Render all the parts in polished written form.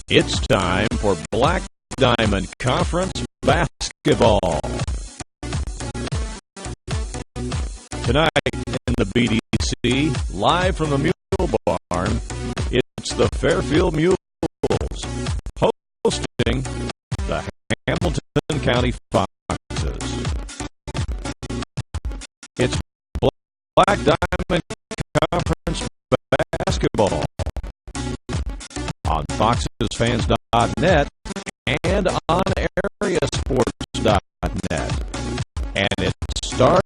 It's time for Black Diamond Conference basketball. Tonight in the BDC, live from the Mule Barn, it's the Fairfield Mules hosting the Hamilton County Foxes. It's Black Diamond Conference basketball on FoxesFans.net and on AreaSports.net. And it starts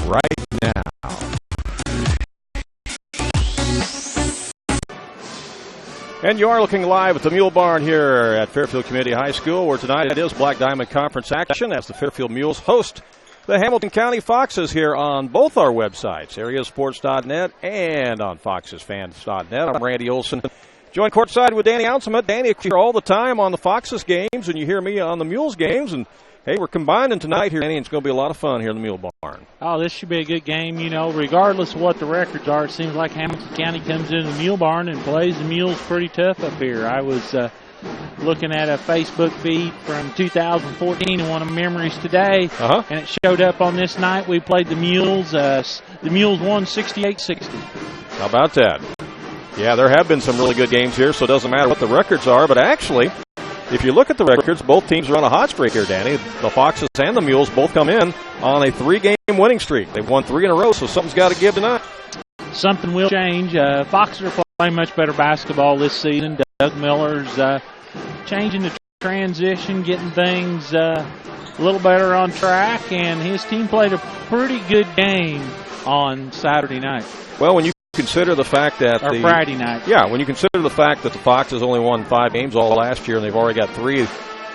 right now. And you are looking live at the Mule Barn here at Fairfield Community High School, where tonight it is Black Diamond Conference action as the Fairfield Mules host the Hamilton County Foxes here on both our websites, AreaSports.net and on FoxesFans.net. I'm Randy Olson, joined courtside with Danny Ounsema. Danny, you're all the time on the Foxes games, and you hear me on the Mules games. And, hey, we're combining tonight here, Danny, and it's going to be a lot of fun here in the Mule Barn. Oh, this should be a good game. You know, regardless of what the records are, it seems like Hamilton County comes into the Mule Barn and plays the Mules pretty tough up here. I was looking at a Facebook feed from 2014 and one of my memories today, and it showed up on this night. We played the Mules. The Mules won 68-60. How about that? Yeah, there have been some really good games here, so it doesn't matter what the records are. But actually, if you look at the records, both teams are on a hot streak here, Danny. The Foxes and the Mules both come in on a 3-game winning streak. They've won 3 in a row, so something's got to give tonight. Something will change. Foxes are playing much better basketball this season. Doug Miller's changing the transition, getting things a little better on track, and his team played a pretty good game on Saturday night. Well, when you consider the fact that Friday night. Yeah, when you consider the fact that the Foxes only won 5 games all last year, and they've already got 3 in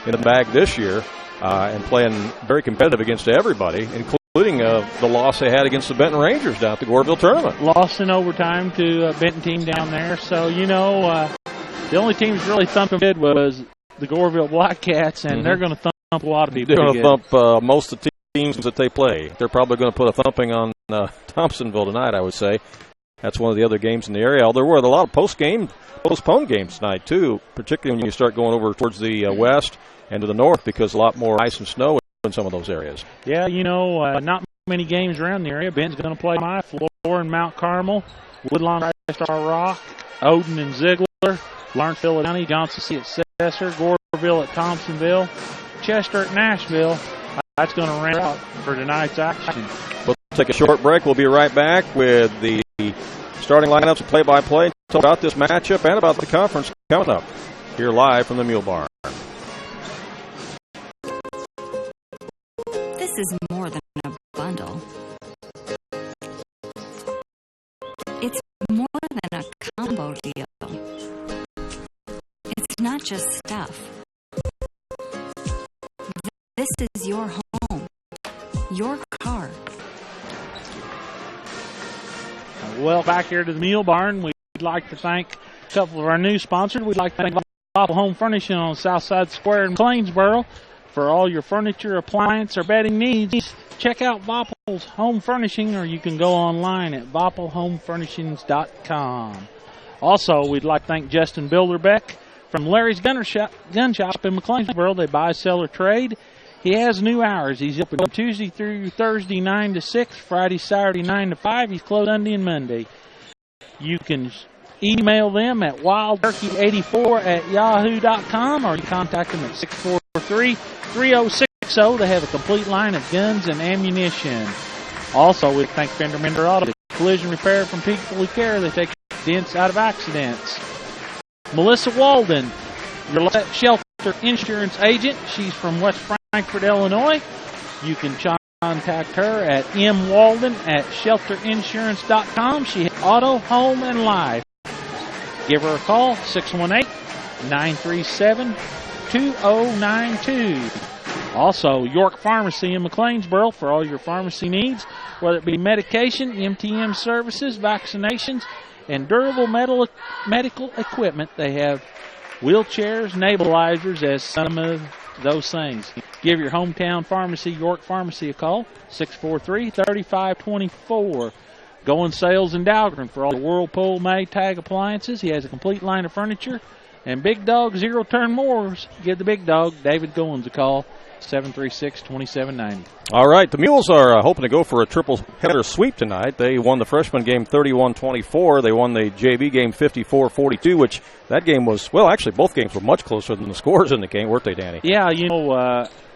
the bag this year, and playing very competitive against everybody, including the loss they had against the Benton Rangers down at the Goreville tournament. Lost in overtime to a Benton team down there. So, you know, the only team that's really thumping good was the Goreville Blackcats, and they're going to thump a lot of people. They're going to thump most of the teams that they play. They're probably going to put a thumping on Thompsonville tonight, I would say. That's one of the other games in the area. There were a lot of postponed games tonight, too, particularly when you start going over towards the west and to the north, because a lot more ice and snow in some of those areas. Yeah, you know, not many games around the area. Ben's going to play my floor in Mount Carmel, Woodlawn, Star Rock, Odin and Ziegler, Lawrenceville at County, Johnson City at Cesar, Goreville at Thompsonville, Chester at Nashville. That's going to round out for tonight's action. We'll take a short break. We'll be right back with the starting lineups and play-by-play about this matchup and about the conference coming up here live from the Mule Barn. This is more than a bundle. It's more than a combo deal. It's not just stuff. This is your home, your car. Well, back here to the Mule Barn, we'd like to thank a couple of our new sponsors. We'd like to thank Bopple Home Furnishing on Southside Square in McLeansboro. For all your furniture, appliance, or bedding needs, check out Bopple's Home Furnishing, or you can go online at BoppleHomeFurnishings.com. Also, we'd like to thank Justin Bilderbeck from Larry's Gun Shop in McLeansboro. They buy, sell, or trade. He has new hours. He's open Tuesday through Thursday 9 to 6, Friday, Saturday 9 to 5. He's closed Sunday and Monday. You can email them at wildturkey84@yahoo.com, or you contact them at 643-3060. They have a complete line of guns and ammunition. Also, we thank Fender Mender Auto, collision repair from People Who Care. They take dents out of accidents. Melissa Walden, your shelter insurance agent. She's from West Frankfort, Illinois. You can contact her at mwalden@shelterinsurance.com. She has auto, home, and life. Give her a call, 618-937-2092. Also, York Pharmacy in McLeansboro for all your pharmacy needs, whether it be medication, MTM services, vaccinations, and durable medical equipment. They have wheelchairs, nebulizers as some of those things. Give your hometown pharmacy, York Pharmacy, a call, 643-3524. Going Sales in Dahlgren for all the Whirlpool Maytag appliances. He has a complete line of furniture And big dog, zero-turn mowers, give the big dog, David Goins, a call, 736-2790. All right, the Mules are hoping to go for a triple-header sweep tonight. They won the freshman game 31-24. They won the JV game 54-42, which that game was, well, actually both games were much closer than the scores in the game, weren't they, Danny? Yeah,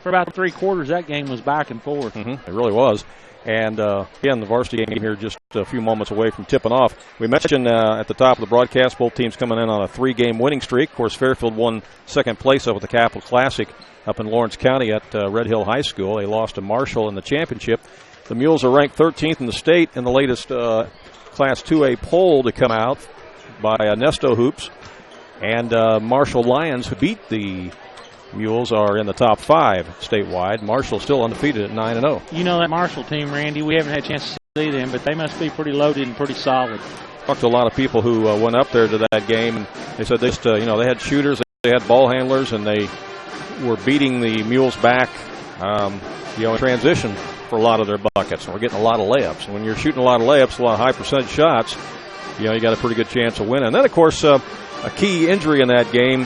for about 3 quarters, that game was back and forth. Mm-hmm. It really was. And, again, the varsity game here just a few moments away from tipping off. We mentioned at the top of the broadcast, both teams coming in on a 3-game winning streak. Of course, Fairfield won second place up at the Capital Classic up in Lawrence County at Red Hill High School. They lost to Marshall in the championship. The Mules are ranked 13th in the state in the latest Class 2A poll to come out by Nesto Hoops. And Marshall Lions, who beat the Mules, are in the top 5 statewide. Marshall still undefeated at 9-0. You know that Marshall team, Randy, we haven't had a chance to see them, but they must be pretty loaded and pretty solid. Talked to a lot of people who went up there to that game, and they said they had shooters, they had ball handlers, and they were beating the Mules back, in transition for a lot of their buckets. And we're getting a lot of layups. And when you're shooting a lot of layups, a lot of high percentage shots, you got a pretty good chance of winning. And then, of course, a key injury in that game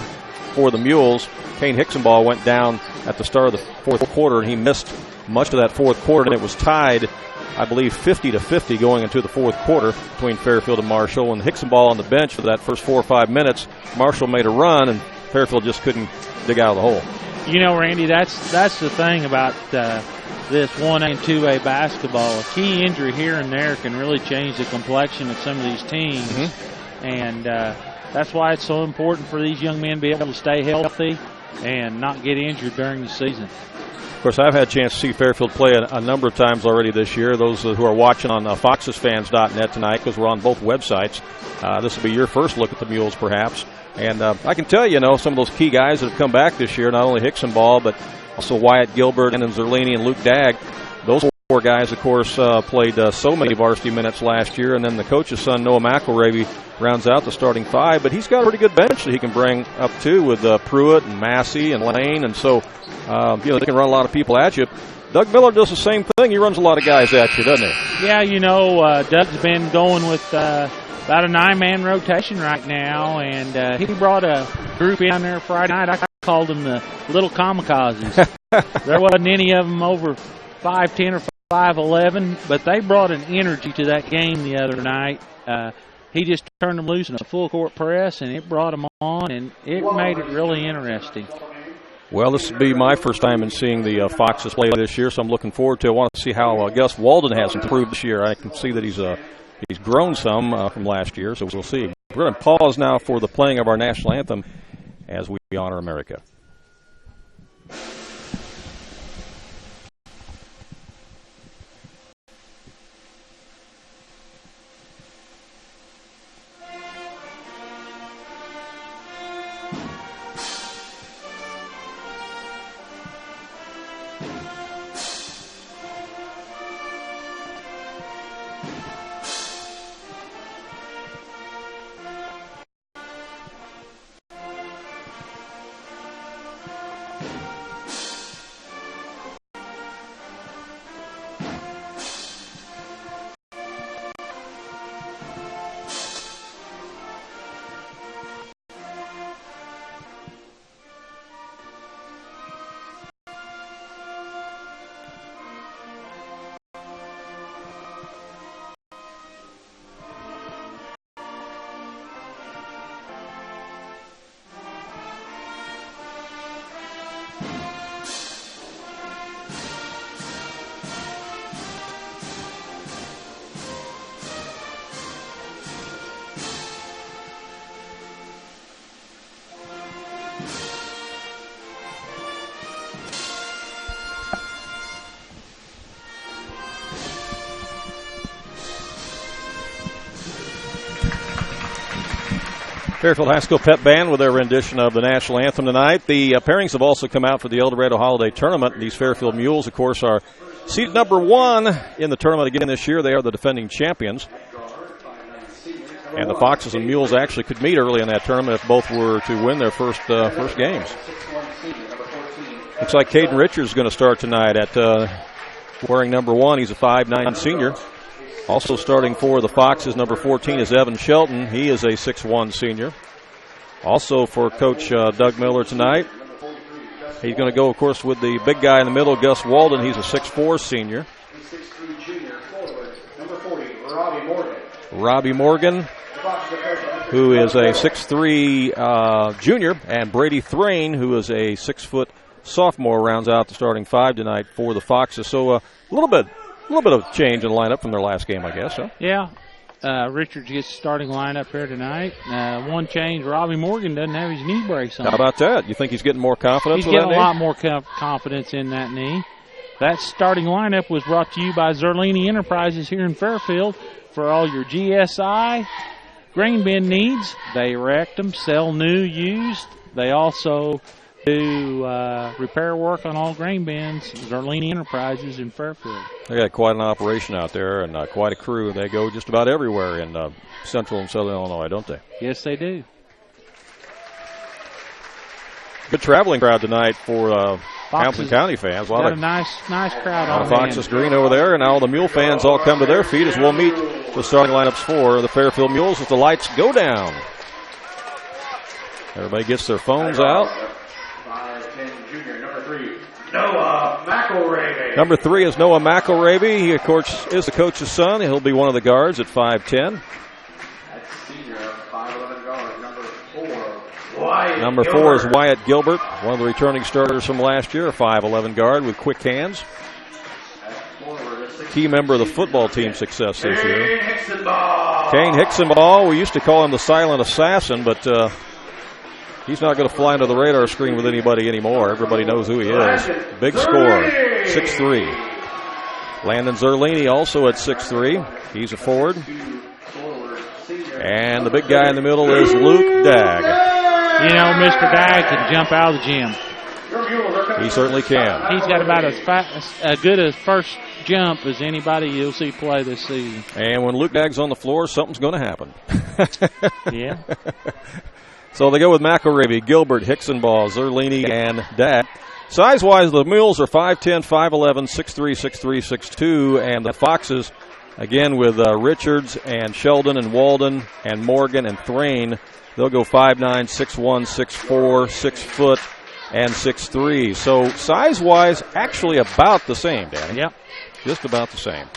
for the Mules. Kane Hicksonball went down at the start of the fourth quarter, and he missed much of that fourth quarter, and it was tied, I believe, 50-50 going into the fourth quarter between Fairfield and Marshall. And Hicksonball on the bench for that first 4 or 5 minutes, Marshall made a run, and Fairfield just couldn't dig out of the hole. Randy, that's the thing about this 1A and 2A basketball. A key injury here and there can really change the complexion of some of these teams. Mm-hmm. And that's why it's so important for these young men to be able to stay healthy and not get injured during the season. Of course, I've had a chance to see Fairfield play a number of times already this year. Those who are watching on FoxesFans.net tonight, because we're on both websites, this will be your first look at the Mules, perhaps. And I can tell you, some of those key guys that have come back this year, not only Hicksonball, but also Wyatt Gilbert, and Zerlini, and Luke Dagg. Those 4 guys, of course, played so many varsity minutes last year. And then the coach's son, Noah McElravy, rounds out the starting 5. But he's got a pretty good bench that he can bring up, too, with Pruitt and Massey and Lane. And so, they can run a lot of people at you. Doug Miller does the same thing. He runs a lot of guys at you, doesn't he? Yeah, Doug's been going with about a 9-man rotation right now, and he brought a group in there Friday night. I called them the little kamikazes. There wasn't any of them over 5'10" or 5'11", but they brought an energy to that game the other night. He just turned them loose in a full-court press, and it brought them on, and it made it really interesting. Well, this will be my first time in seeing the Foxes play this year, so I'm looking forward to it. I want to see how Gus Walden has improved this year. I can see that he's grown some from last year, so we'll see. We're going to pause now for the playing of our national anthem as we honor America. Fairfield High School Pep Band with their rendition of the national anthem tonight. The pairings have also come out for the El Dorado Holiday Tournament. These Fairfield Mules, of course, are seed number 1 in the tournament again this year. They are the defending champions. And the Foxes and Mules actually could meet early in that tournament if both were to win their first games. Looks like Caden Richards is going to start tonight at wearing number 1. He's a 5'9" senior. Also starting for the Foxes, number 14 is Evan Shelton. He is a 6'1" senior. Also for Coach Doug Miller tonight, he's going to go, of course, with the big guy in the middle, Gus Walden. He's a 6'4 senior. 6'3 junior forward, number 40, Robbie Morgan. Robbie Morgan, who is a 6'3 junior, and Brady Thrain, who is a 6-foot sophomore, rounds out the starting five tonight for the Foxes. So a little bit of change in the lineup from their last game, I guess, huh? Yeah. Richards gets the starting lineup here tonight. One change, Robbie Morgan doesn't have his knee brace on. How about that? You think he's getting more confidence He's with getting that a knee? lot more confidence in that knee. That starting lineup was brought to you by Zerlini Enterprises here in Fairfield. For all your GSI grain bin needs, they erect them, sell new, used. They also do repair work on all grain bins. Zerlini Enterprises in Fairfield. They got quite an operation out there and quite a crew. They go just about everywhere in central and southern Illinois, don't they? Yes, they do. Good traveling crowd tonight for Hamilton County fans. Got a nice crowd on Foxes green over there, and now the Mule fans all come to their feet as we'll meet the starting lineups for the Fairfield Mules as the lights go down. Everybody gets their phones out. 5'10 junior, number 3, Noah McElravy. Number 3 is Noah McElravy. He, of course, is the coach's son. He'll be one of the guards at 5'10. That's senior, 5'11 guard, number 4, Wyatt Number 4 is Wyatt Gilbert, one of the returning starters from last year, a 5'11 guard with quick hands. Key member of the football team's success this year. Kane Hicksonball, we used to call him the silent assassin, but he's not going to fly under the radar screen with anybody anymore. Everybody knows who he is. Big scorer, 6'3". Landon Zerlini also at 6'3". He's a forward. And the big guy in the middle is Luke Dagg. You know, Mr. Dagg can jump out of the gym. He certainly can. He's got about as good a first jump as anybody you'll see play this season. And when Luke Dagg's on the floor, something's going to happen. Yeah. So they go with McElravy, Gilbert, Hicksonball, Zerlini, and Dagg. Size-wise, the Mules are 5'10", 5'11", 6'3", 6'3", 6'2", and the Foxes, again with Richards and Sheldon and Walden and Morgan and Thrain, they'll go 5'9", 6'1", 6'4", 6 foot, and 6'3". So size-wise, actually about the same, Danny. Yep. Just about the same.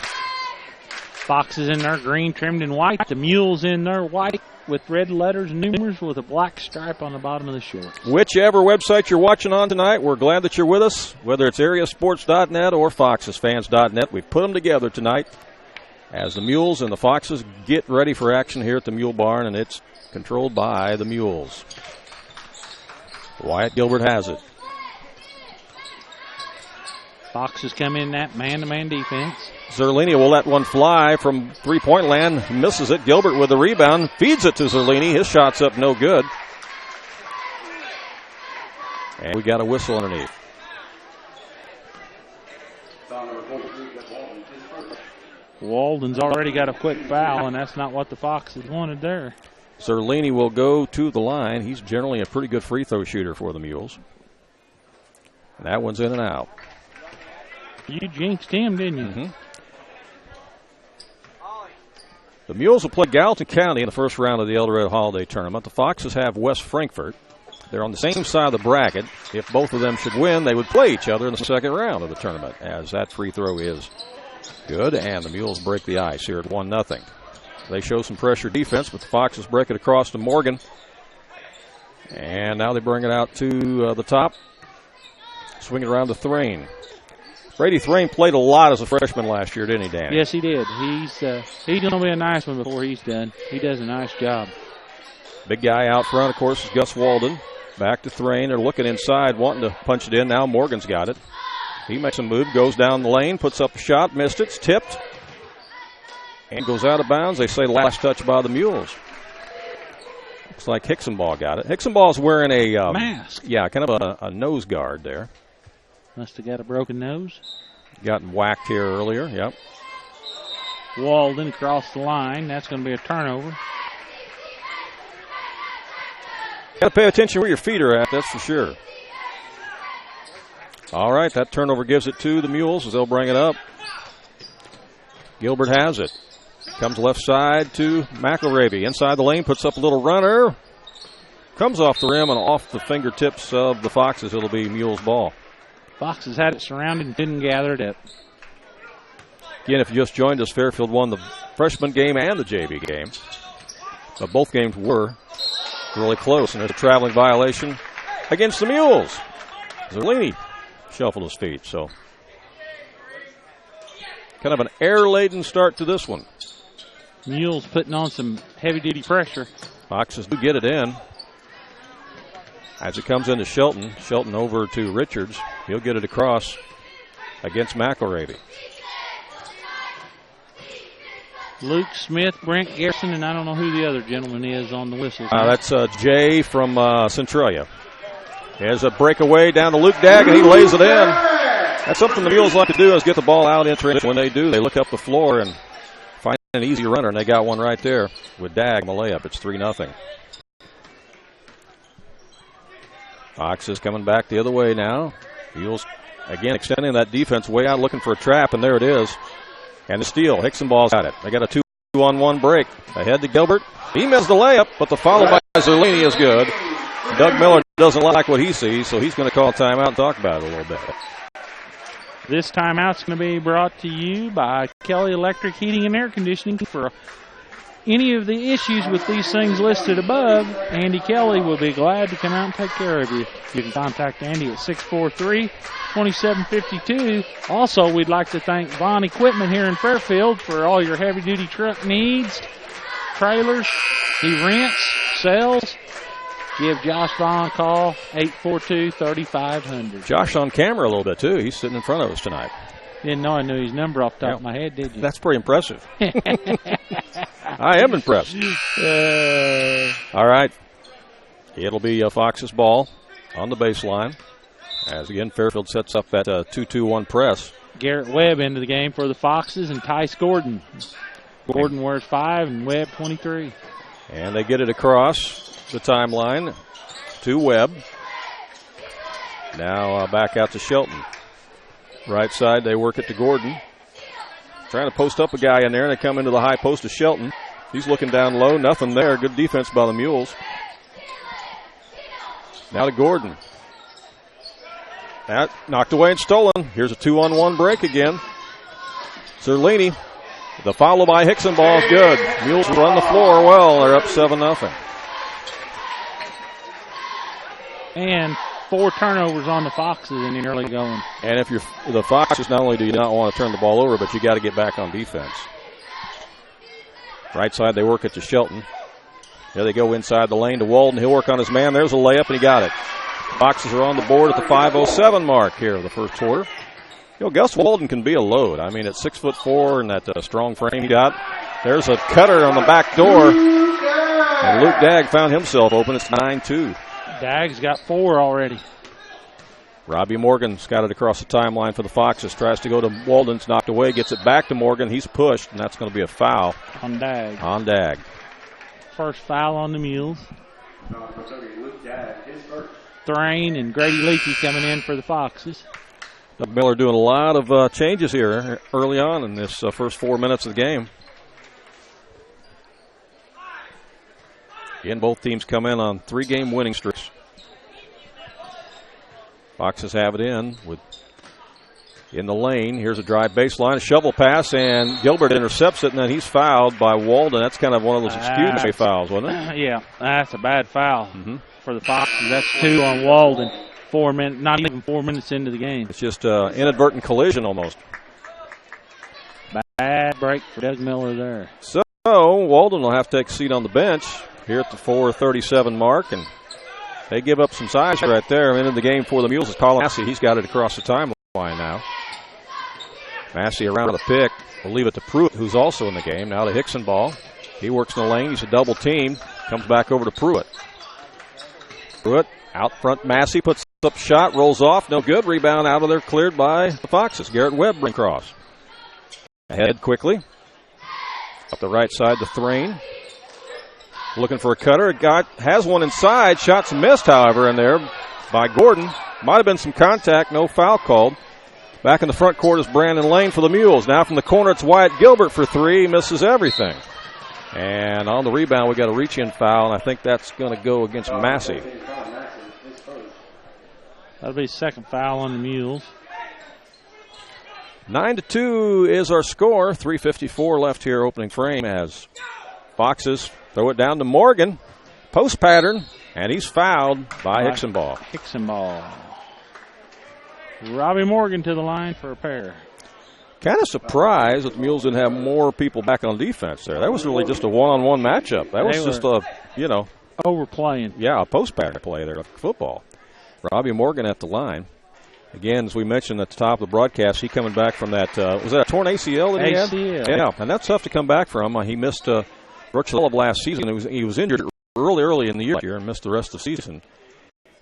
Foxes in their green trimmed in white. The Mules in their white with red letters and numerals with a black stripe on the bottom of the shorts. Whichever website you're watching on tonight, we're glad that you're with us. Whether it's AreaSports.net or FoxesFans.net, we've put them together tonight as the Mules and the Foxes get ready for action here at the Mule Barn, and it's controlled by the Mules. Wyatt Gilbert has it. Foxes come in that man-to-man defense. Zerlini will let one fly from three-point land. Misses it. Gilbert with the rebound. Feeds it to Zerlini. His shot's up no good. And we got a whistle underneath. Walden's already got a quick foul, and that's not what the Foxes wanted there. Zerlini will go to the line. He's generally a pretty good free throw shooter for the Mules. And that one's in and out. You jinxed him, didn't you? Mm-hmm. The Mules will play Gallatin County in the first round of the El Dorado Holiday Tournament. The Foxes have West Frankfort. They're on the same side of the bracket. If both of them should win, they would play each other in the second round of the tournament, as that free throw is good, and the Mules break the ice here at 1-0. They show some pressure defense, but the Foxes break it across to Morgan. And now they bring it out to the top. Swing it around to Thrain. Brady Thrain played a lot as a freshman last year, didn't he, Danny? Yes, he did. He's going to be a nice one before he's done. He does a nice job. Big guy out front, of course, is Gus Walden. Back to Thrain. They're looking inside, wanting to punch it in. Now Morgan's got it. He makes a move, goes down the lane, puts up a shot, missed it, it's tipped, and goes out of bounds. They say last touch by the Mules. Looks like Hicksonball got it. Hicksonball's wearing a mask. Yeah, kind of a nose guard there. Must have got a broken nose. Gotten whacked here earlier, yep. Walden across the line. That's going to be a turnover. Got to pay attention where your feet are at, that's for sure. All right, that turnover gives it to the Mules as they'll bring it up. Gilbert has it. Comes left side to McElravy. Inside the lane, puts up a little runner. comes off the rim and off the fingertips of the Foxes. It'll be Mules ball. Foxes had it surrounded and didn't gather it up. Again, if you just joined us, Fairfield won the freshman game and the JV game. But both games were really close, and there's a traveling violation against the Mules. Zerlini shuffled his feet, so kind of an air-laden start to this one. Mules putting on some heavy-duty pressure. Foxes do get it in. As it comes into Shelton, Shelton over to Richards. He'll get it across against McElravy. Luke Smith, Brent Garrison, and I don't know who the other gentleman is on the whistles. That's Jay from Centralia. There's a breakaway down to Luke Dagg, and he lays it in. That's something the Mules like to do, is get the ball out in transition. When they do, they look up the floor and find an easy runner, and they got one right there with Dagg, the layup. It's 3-0. Foxes coming back the other way now. Mules, again, extending that defense way out, looking for a trap, and there it is. And the steal. Hicksonball's got it. They got a 2-on-1 break. Ahead to Gilbert. He missed the layup, but the follow by Zerlini is good. Doug Miller doesn't like what he sees, so he's going to call timeout and talk about it a little bit. This timeout's going to be brought to you by Kelly Electric Heating and Air Conditioning. For any of the issues with these things listed above, Andy Kelly will be glad to come out and take care of you. You can contact Andy at 643-2752. Also, we'd like to thank Vaughn Equipment here in Fairfield for all your heavy-duty truck needs, trailers. He rents, sells. Give Josh Vaughn a call, 842-3500. Josh on camera a little bit, too. He's sitting in front of us tonight. Didn't know I knew his number off the top of my head, did you? That's pretty impressive. I am impressed. All right. It'll be Fox's ball on the baseline. As, again, Fairfield sets up that 2-2-1 press. Garrett Webb into the game for the Foxes and Tice Gordon. Gordon wears 5 and Webb 23. And they get it across the timeline to Webb. Now back out to Shelton. Right side, they work it to Gordon. Trying to post up a guy in there, and they come into the high post to Shelton. He's looking down low, nothing there. Good defense by the Mules. Now to Gordon. That knocked away and stolen. Here's a 2-on-1 break again. Zerlini. The follow by Hicksonball is good. Mules run the floor well. They're up 7-0. And 4 turnovers on the Foxes in the early going. And if you're the Foxes, not only do you not want to turn the ball over, but you got to get back on defense. Right side, they work it to Shelton. There they go inside the lane to Walden. He'll work on his man. There's a layup, and he got it. Foxes are on the board at the 5:07 mark here of the first quarter. You know, Gus Walden can be a load. I mean, at 6'4" and that strong frame he got. There's a cutter on the back door. And Luke Dagg found himself open. It's 9-2. Dagg's got 4 already. Robbie Morgan's got it across the timeline for the Foxes. Tries to go to Walden's, knocked away. Gets it back to Morgan. He's pushed, and that's going to be a foul. On Dagg. On Dagg. First foul on the Mules. Luke Dagg, his first. Thrain and Grady Leakey coming in for the Foxes. Doug Miller doing a lot of changes here early on in this first 4 minutes of the game. Again, both teams come in on 3-game winning streaks. Foxes have it in the lane. Here's a drive baseline, a shovel pass, and Gilbert intercepts it, and then he's fouled by Walden. That's kind of one of those excuse-me fouls, wasn't it? Yeah, that's a bad foul for the Foxes. That's 2 on Walden. 4 minutes, not even 4 minutes into the game. It's just an inadvertent collision almost. Bad break for Doug Miller there. So Walden will have to take a seat on the bench here at the 4:37 mark, and they give up some size right there. And in the game for the Mules is Colin Massey. He's got it across the timeline now. Massey around the pick. We'll leave it to Pruitt, who's also in the game. Now to Hicksonball. He works in the lane. He's a double team. Comes back over to Pruitt. Pruitt out front. Massey puts up shot, rolls off. No good. Rebound out of there, cleared by the Foxes. Garrett Webb brings across. Ahead quickly. Up the right side to Thrain. Looking for a cutter. Has one inside. Shots missed, however, in there by Gordon. Might have been some contact. No foul called. Back in the front court is Brandon Lane for the Mules. Now from the corner, it's Wyatt Gilbert for 3. He misses everything. And on the rebound, we got a reach-in foul, and I think that's going to go against Massey. That'll be second foul on the Mules. 9-2 is our score. 3:54 left here, opening frame, as Foxes throw it down to Morgan. Post pattern, and he's fouled by Hicksonball. Robbie Morgan to the line for a pair. Kind of surprised that the Mules didn't have more people back on defense there. That was really just a one-on-one matchup. That was just a, overplaying. Yeah, a post pattern play there, like football. Robbie Morgan at the line. Again, as we mentioned at the top of the broadcast, he coming back from that, was that a torn ACL that he had? ACL. Yeah, and that's tough to come back from. He missed virtually all of last season. He was injured early in the year and missed the rest of the season.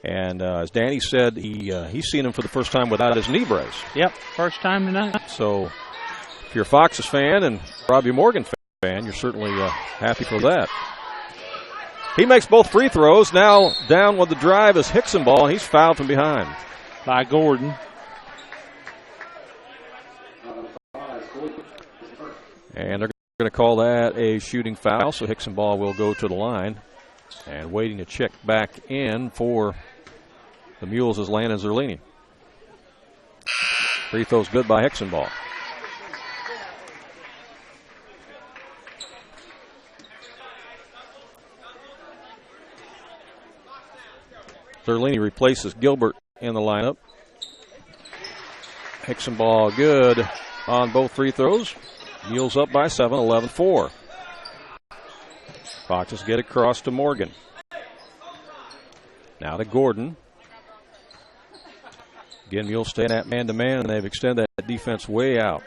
And as Danny said, he's seen him for the first time without his knee brace. Yep, first time tonight. So if you're a Foxes fan and Robbie Morgan fan, you're certainly happy for that. He makes both free throws. Now down with the drive is Hicksonball, and he's fouled from behind. By Gordon. And they're going to call that a shooting foul, so Hicksonball will go to the line. And waiting to check back in for the Mules is Landon Zerlini. Free throw's good by Hicksonball. Zerlini replaces Gilbert in the lineup. Hicksonball good on both free throws. Mules up by 7, 11-4. Foxes get across to Morgan. Now to Gordon. Again, Mules staying at man-to-man, and they've extended that defense way out.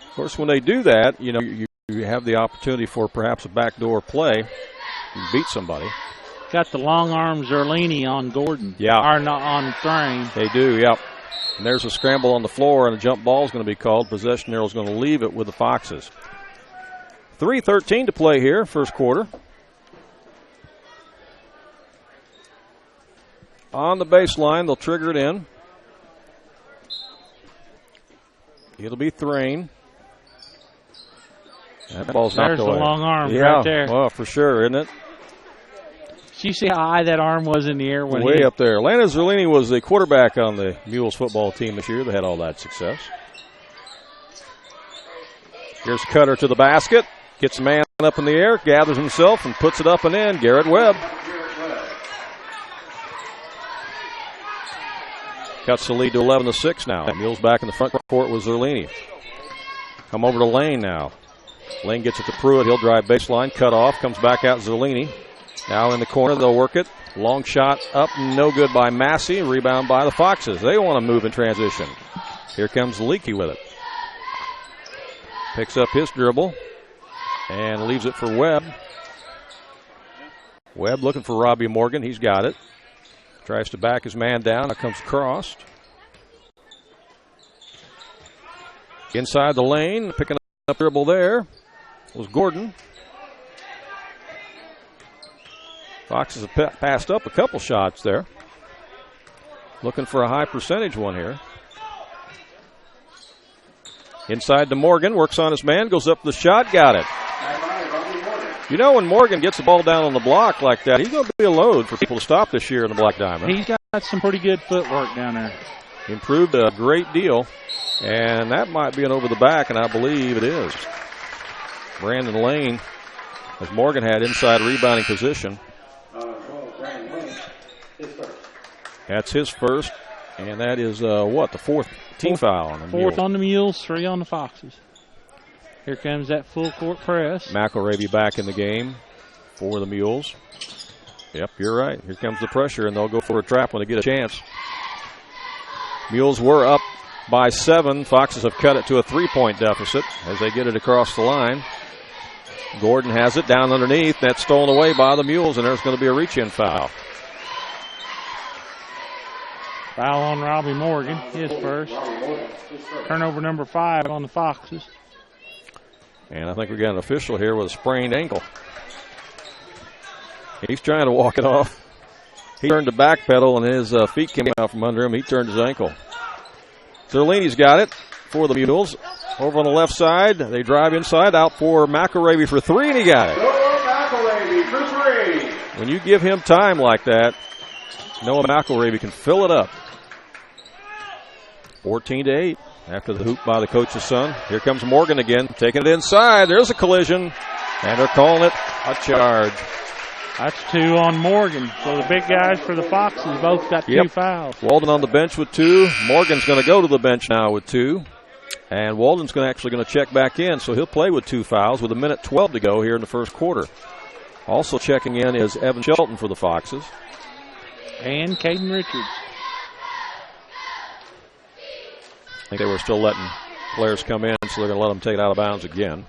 Of course, when they do that, you have the opportunity for perhaps a backdoor play. You beat somebody. Got the long arm Zerlini on Gordon. Yeah. Or not on Thrain. They do, yep. And there's a scramble on the floor, and a jump ball is going to be called. Possession arrow is going to leave it with the Foxes. 3:13 to play here, first quarter. On the baseline, they'll trigger it in. It'll be Thrain. That ball's knocked away. There's the long arm right there. Well, for sure, isn't it? Did you see how high that arm was in the air? Way up there. Landon Zerlini was the quarterback on the Mules football team this year. They had all that success. Here's Cutter to the basket. Gets a man up in the air, gathers himself, and puts it up and in. Garrett Webb. Cuts the lead to 11-6 now. Mules back in the front court with Zerlini. Come over to Lane now. Lane gets it to Pruitt. He'll drive baseline. Cut off. Comes back out Zerlini. Now in the corner, they'll work it. Long shot up, no good by Massey. Rebound by the Foxes. They want to move in transition. Here comes Leakey with it. Picks up his dribble and leaves it for Webb. Webb looking for Robbie Morgan. He's got it. Tries to back his man down. Now comes crossed. Inside the lane, picking up dribble there was Gordon. Foxes have passed up a couple shots there. Looking for a high percentage one here. Inside to Morgan, works on his man, goes up the shot, got it. When Morgan gets the ball down on the block like that, he's going to be a load for people to stop this year in the Black Diamond. He's got some pretty good footwork down there. Improved a great deal, and that might be an over the back, and I believe it is. Brandon Lane, as Morgan had inside rebounding position. That's his first, and that is the fourth team foul on the Mules. Fourth on the Mules, 3 on the Foxes. Here comes that full court press. McElray be back in the game for the Mules. Yep, you're right. Here comes the pressure, and they'll go for a trap when they get a chance. Mules were up by 7. Foxes have cut it to a 3-point deficit as they get it across the line. Gordon has it down underneath. That's stolen away by the Mules, and there's going to be a reach-in foul. Foul on Robbie Morgan, his first. Turnover number 5 on the Foxes. And I think we got an official here with a sprained ankle. He's trying to walk it off. He turned to backpedal, and his feet came out from under him. He turned his ankle. Zerlini's got it for the Mules. over on the left side. They drive inside, out for McElravy for three, and he got it. McElravy for three. When you give him time like that, Noah McElravy can fill it up. 14-8 after the hoop by the coach's son. Here comes Morgan again, taking it inside. There's a collision, and they're calling it a charge. That's 2 on Morgan. So the big guys for the Foxes both got 2 fouls. Walden on the bench with 2. Morgan's going to go to the bench now with 2. And Walden's actually going to check back in, so he'll play with 2 fouls with 1:12 to go here in the first quarter. Also checking in is Evan Shelton for the Foxes. And Caden Richards. I think they were still letting players come in, so they're going to let them take it out of bounds again.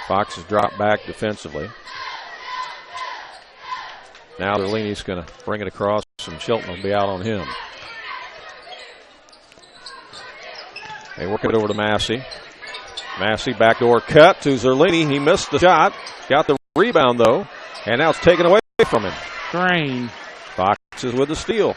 Foxes drop back defensively. Now Zerlini's going to bring it across, and Shelton will be out on him. They work it over to Massey. Massey backdoor cut to Zerlini. He missed the shot. Got the rebound, though, and now it's taken away from him. Thrain. Foxes with the steal.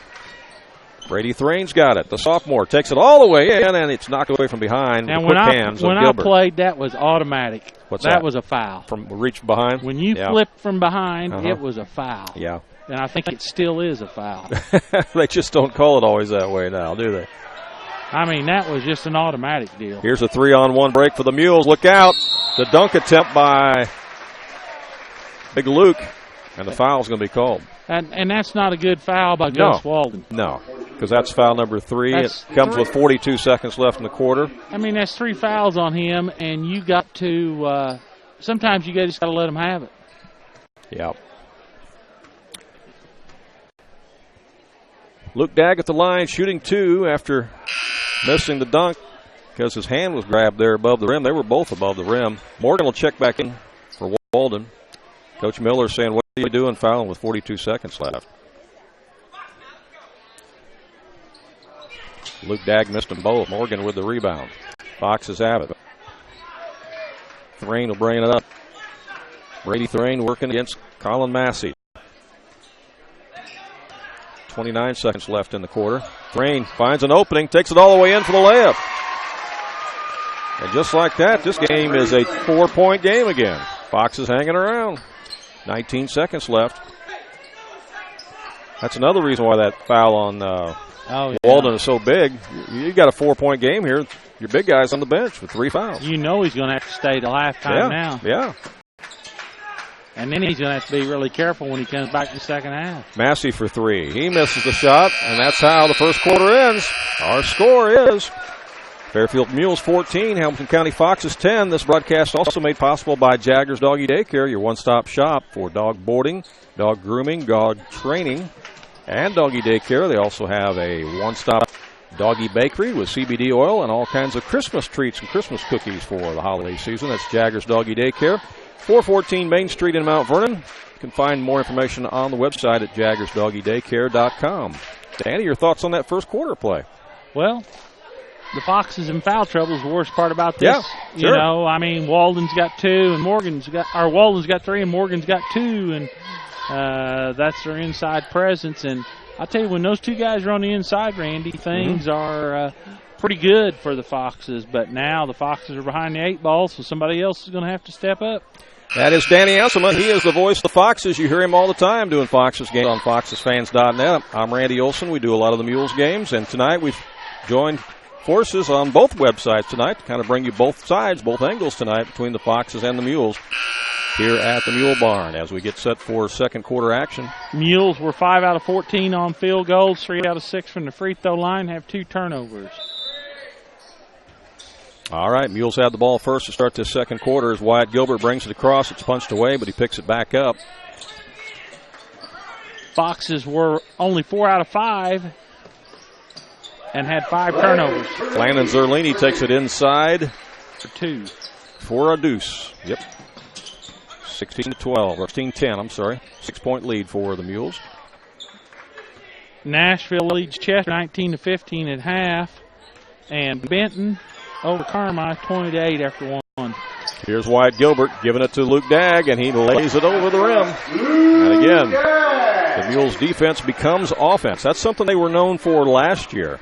Brady Thrain's got it. The sophomore takes it all the way in, and it's knocked away from behind. And when I played, that was automatic. What's that? That was a foul. From reach behind? When you flipped from behind, it was a foul. Yeah. And I think it still is a foul. They just don't call it always that way now, do they? I mean, that was just an automatic deal. Here's a 3-on-1 break for the Mules. Look out. The dunk attempt by Big Luke, and the foul's going to be called. And that's not a good foul by Gus Walden. No, because that's foul number 3. It comes with 42 seconds left in the quarter. I mean, that's 3 fouls on him, and you got to sometimes you just got to let him have it. Yeah. Luke Dagg at the line, shooting 2 after missing the dunk because his hand was grabbed there above the rim. They were both above the rim. Morgan will check back in for Walden. Coach Miller saying, what are you doing fouling with 42 seconds left? Luke Dagg missed them both. Morgan with the rebound. Foxes have it. Thrain will bring it up. Brady Thrain working against Colin Massey. 29 seconds left in the quarter. Thrain finds an opening, takes it all the way in for the layup. And just like that, this game is a 4-point game again. Foxes hanging around. 19 seconds left. That's another reason why that foul on Walden is so big. You got a 4-point game here. Your big guy's on the bench with 3 fouls. You know he's going to have to stay till halftime now. Yeah. And then he's going to have to be really careful when he comes back in the second half. Massey for 3. He misses the shot, and that's how the first quarter ends. Our score is Fairfield Mules 14, Hamilton County Foxes 10. This broadcast also made possible by Jaggers Doggy Daycare, your one-stop shop for dog boarding, dog grooming, dog training, and doggy daycare. They also have a one-stop doggy bakery with CBD oil and all kinds of Christmas treats and Christmas cookies for the holiday season. That's Jaggers Doggy Daycare. 414 Main Street in Mount Vernon. You can find more information on the website at jaggersdoggydaycare.com. Danny, your thoughts on that first quarter play? Well, the Foxes in foul trouble is the worst part about this. Yeah, sure. You know, I mean, Walden's got 2 and Walden's got 3 and Morgan's got 2, and that's their inside presence. And I'll tell you, when those 2 guys are on the inside, Randy, things are pretty good for the Foxes. But now the Foxes are behind the 8 ball, so somebody else is going to have to step up. That is Danny Esselman. He is the voice of the Foxes. You hear him all the time doing Foxes games on FoxesFans.net. I'm Randy Olson. We do a lot of the Mules games, and tonight we've joined forces on both websites tonight to kind of bring you both sides, both angles tonight between the Foxes and the Mules here at the Mule Barn as we get set for second quarter action. Mules were 5 out of 14 on field goals, 3 out of 6 from the free throw line, have 2 turnovers. All right, Mules have the ball first to start this second quarter as Wyatt Gilbert brings it across. It's punched away, but he picks it back up. Foxes were only 4 out of 5 and had 5 turnovers. Landon Zerlini takes it inside. For 2. For a deuce. Yep. 16-12, or 16-10, I'm sorry. 6-point lead for the Mules. Nashville leads Chester 19-15 at half. And Benton over Carmi 20-8 after 1. Here's Wyatt Gilbert giving it to Luke Dagg, and he lays it over the rim. And again, the Mules' defense becomes offense. That's something they were known for last year.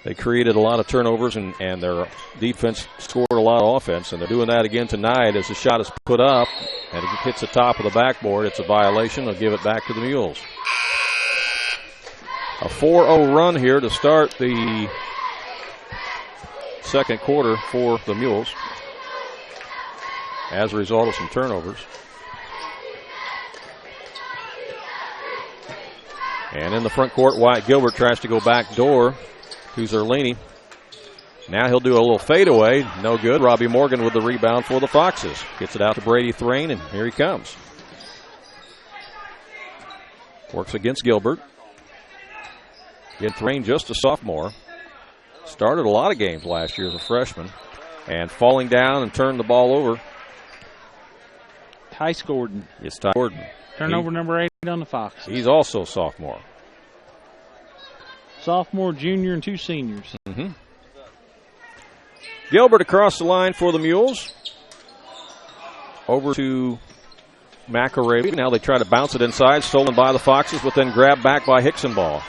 They created a lot of turnovers, and their defense scored a lot of offense, and they're doing that again tonight as the shot is put up, and it hits the top of the backboard. It's a violation. They'll give it back to the Mules. A 4-0 run here to start the second quarter for the Mules as a result of some turnovers. And in the front court, Wyatt Gilbert tries to go back door to Zerlini. Now he'll do a little fadeaway. No good. Robbie Morgan with the rebound for the Foxes. Gets it out to Brady Thrain, and here he comes. Works against Gilbert. Again, Thrain just a sophomore. Started a lot of games last year as a freshman. And falling down and turned the ball over. Tice Gordon. It's Ty Gordon. Turnover number 8 on the Foxes. He's also a sophomore. Sophomore, junior, and 2 seniors. Mm-hmm. Gilbert across the line for the Mules. Over to McAravy. Now they try to bounce it inside. Stolen by the Foxes, but then grabbed back by Hicksonball.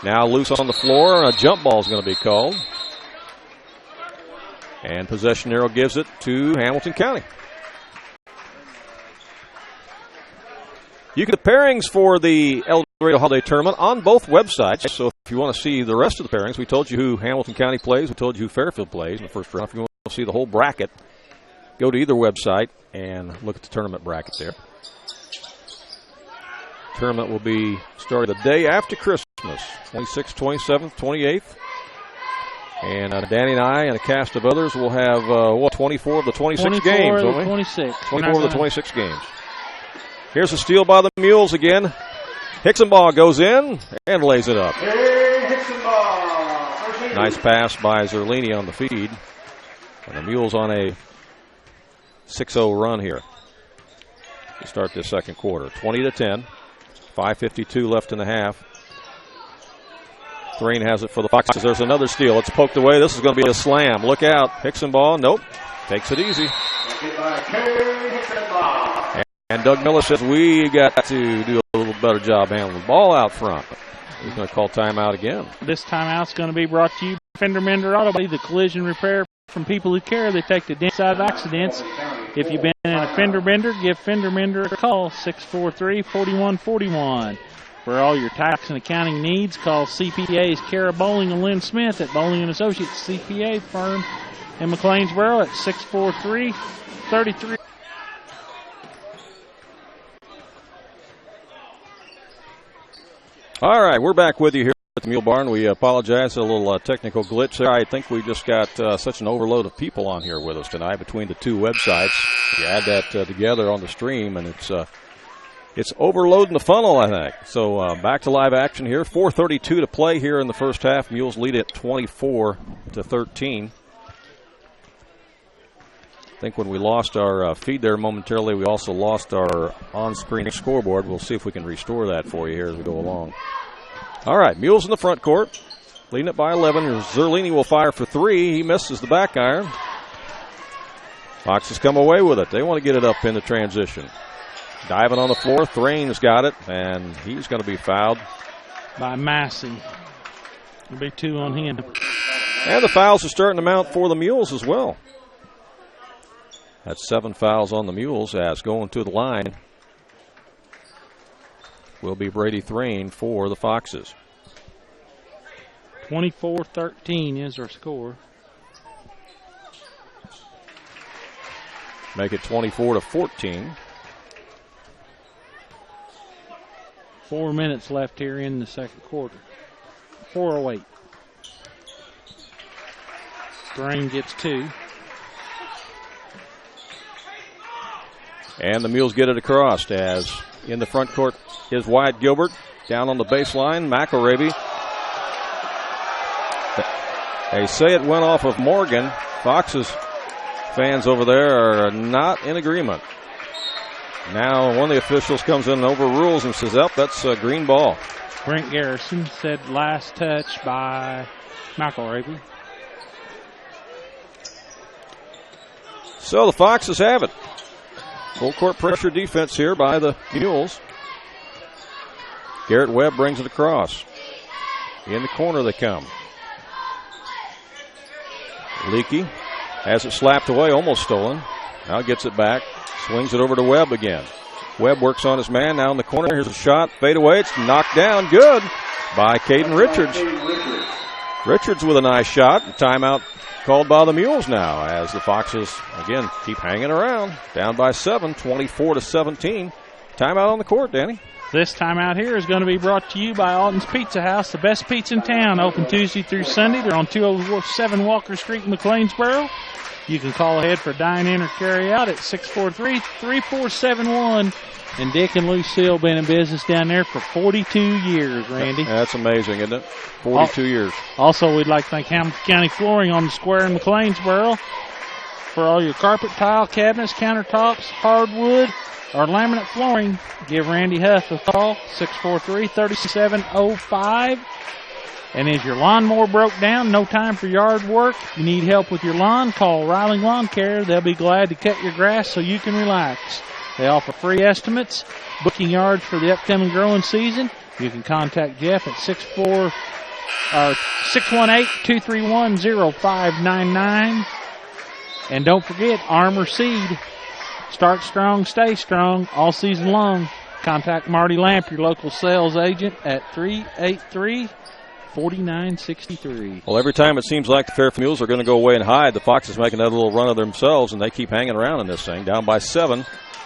Now loose on the floor. A jump ball is going to be called. And possession arrow gives it to Hamilton County. You can get the pairings for the El Dorado Holiday Tournament on both websites. So if you want to see the rest of the pairings, we told you who Hamilton County plays. We told you who Fairfield plays in the first round. If you want to see the whole bracket, go to either website and look at the tournament bracket there. Tournament will be started the day after Christmas, 26th, 27th, 28th. And Danny and I and a cast of others will have, 24 of the 26 games, won't we? 26. 24 of the 26 games. Here's a steal by the Mules again. Hicksonball goes in and lays it up. Nice pass by Zerlini on the feed. And the Mules on a 6-0 run here to start this second quarter. 20-10. 5:52 left in the half. Thrain has it for the Foxes. There's another steal. It's poked away. This is going to be a slam. Look out. Hicksonball. Nope. Takes it easy. And Doug Miller says we got to do a little better job handling the ball out front. He's going to call timeout again. This timeout's going to be brought to you by Fender Mender Auto Body, the collision repair from people who care. They take the dent out of accidents. If you've been in a fender bender, give Fender Mender a call, 643-4141. For all your tax and accounting needs, call CPA's Kara Bowling and Lynn Smith at Bowling & Associates CPA firm in McLeansboro at 643-33. All right, we're back with you here at the Mule Barn. We apologize for a little technical glitch there. I think we just got such an overload of people on here with us tonight between the two websites. You add that together on the stream, and it's overloading the funnel, I think. So back to live action here. 4:32 to play here in the first half. Mules lead at 24-13. I think when we lost our feed there momentarily, we also lost our on-screen scoreboard. We'll see if we can restore that for you here as we go along. All right, Mules in the front court, leading it by 11. Zerlini will fire for 3. He misses the back iron. Foxes come away with it. They want to get it up in the transition. Diving on the floor, Thrain's got it, and he's going to be fouled by Massey. It'll be 2 on him. And the fouls are starting to mount for the Mules as well. That's 7 fouls on the Mules as going to the line will be Brady Thrain for the Foxes. 24-13 is our score. Make it 24-14. 4 minutes left here in the second quarter. 4:08. Thrain gets 2. And the Mules get it across as in the front court is Wyatt Gilbert. Down on the baseline, McAravy. They say it went off of Morgan. Fox's fans over there are not in agreement. Now one of the officials comes in and overrules and says, that's a green ball. Brent Garrison said last touch by McAravy. So the Foxes have it. Full court pressure defense here by the Mules. Garrett Webb brings it across. In the corner they come. Leakey has it slapped away, almost stolen. Now gets it back, swings it over to Webb again. Webb works on his man, now in the corner. Here's a shot, fade away, it's knocked down, good by Caden Richards. Richards with a nice shot. Timeout called by the Mules now as the Foxes, again, keep hanging around. Down by 7, 24-17. Timeout on the court, Danny. This timeout here is going to be brought to you by Alton's Pizza House, the best pizza in town, open Tuesday through Sunday. They're on 207 Walker Street in McLeansboro. You can call ahead for dine-in or carry-out at 643-3471. And Dick and Lucille been in business down there for 42 years, Randy. That's amazing, isn't it? 42 years. Also, we'd like to thank Hamilton County Flooring on the Square in McLeansboro for all your carpet, tile, cabinets, countertops, hardwood, or laminate flooring. Give Randy Huff a call, 643-3705. And is your lawnmower broke down, no time for yard work, you need help with your lawn, call Riley Lawn Care. They'll be glad to cut your grass so you can relax. They offer free estimates, booking yards for the upcoming growing season. You can contact Jeff at 618-231-0599. And don't forget, Armor Seed. Start strong, stay strong, all season long. Contact Marty Lamp, your local sales agent, at 383-4963. Well, every time it seems like the Fairfield Mules are going to go away and hide, the Foxes make another little run of themselves, and they keep hanging around in this thing. Down by 7,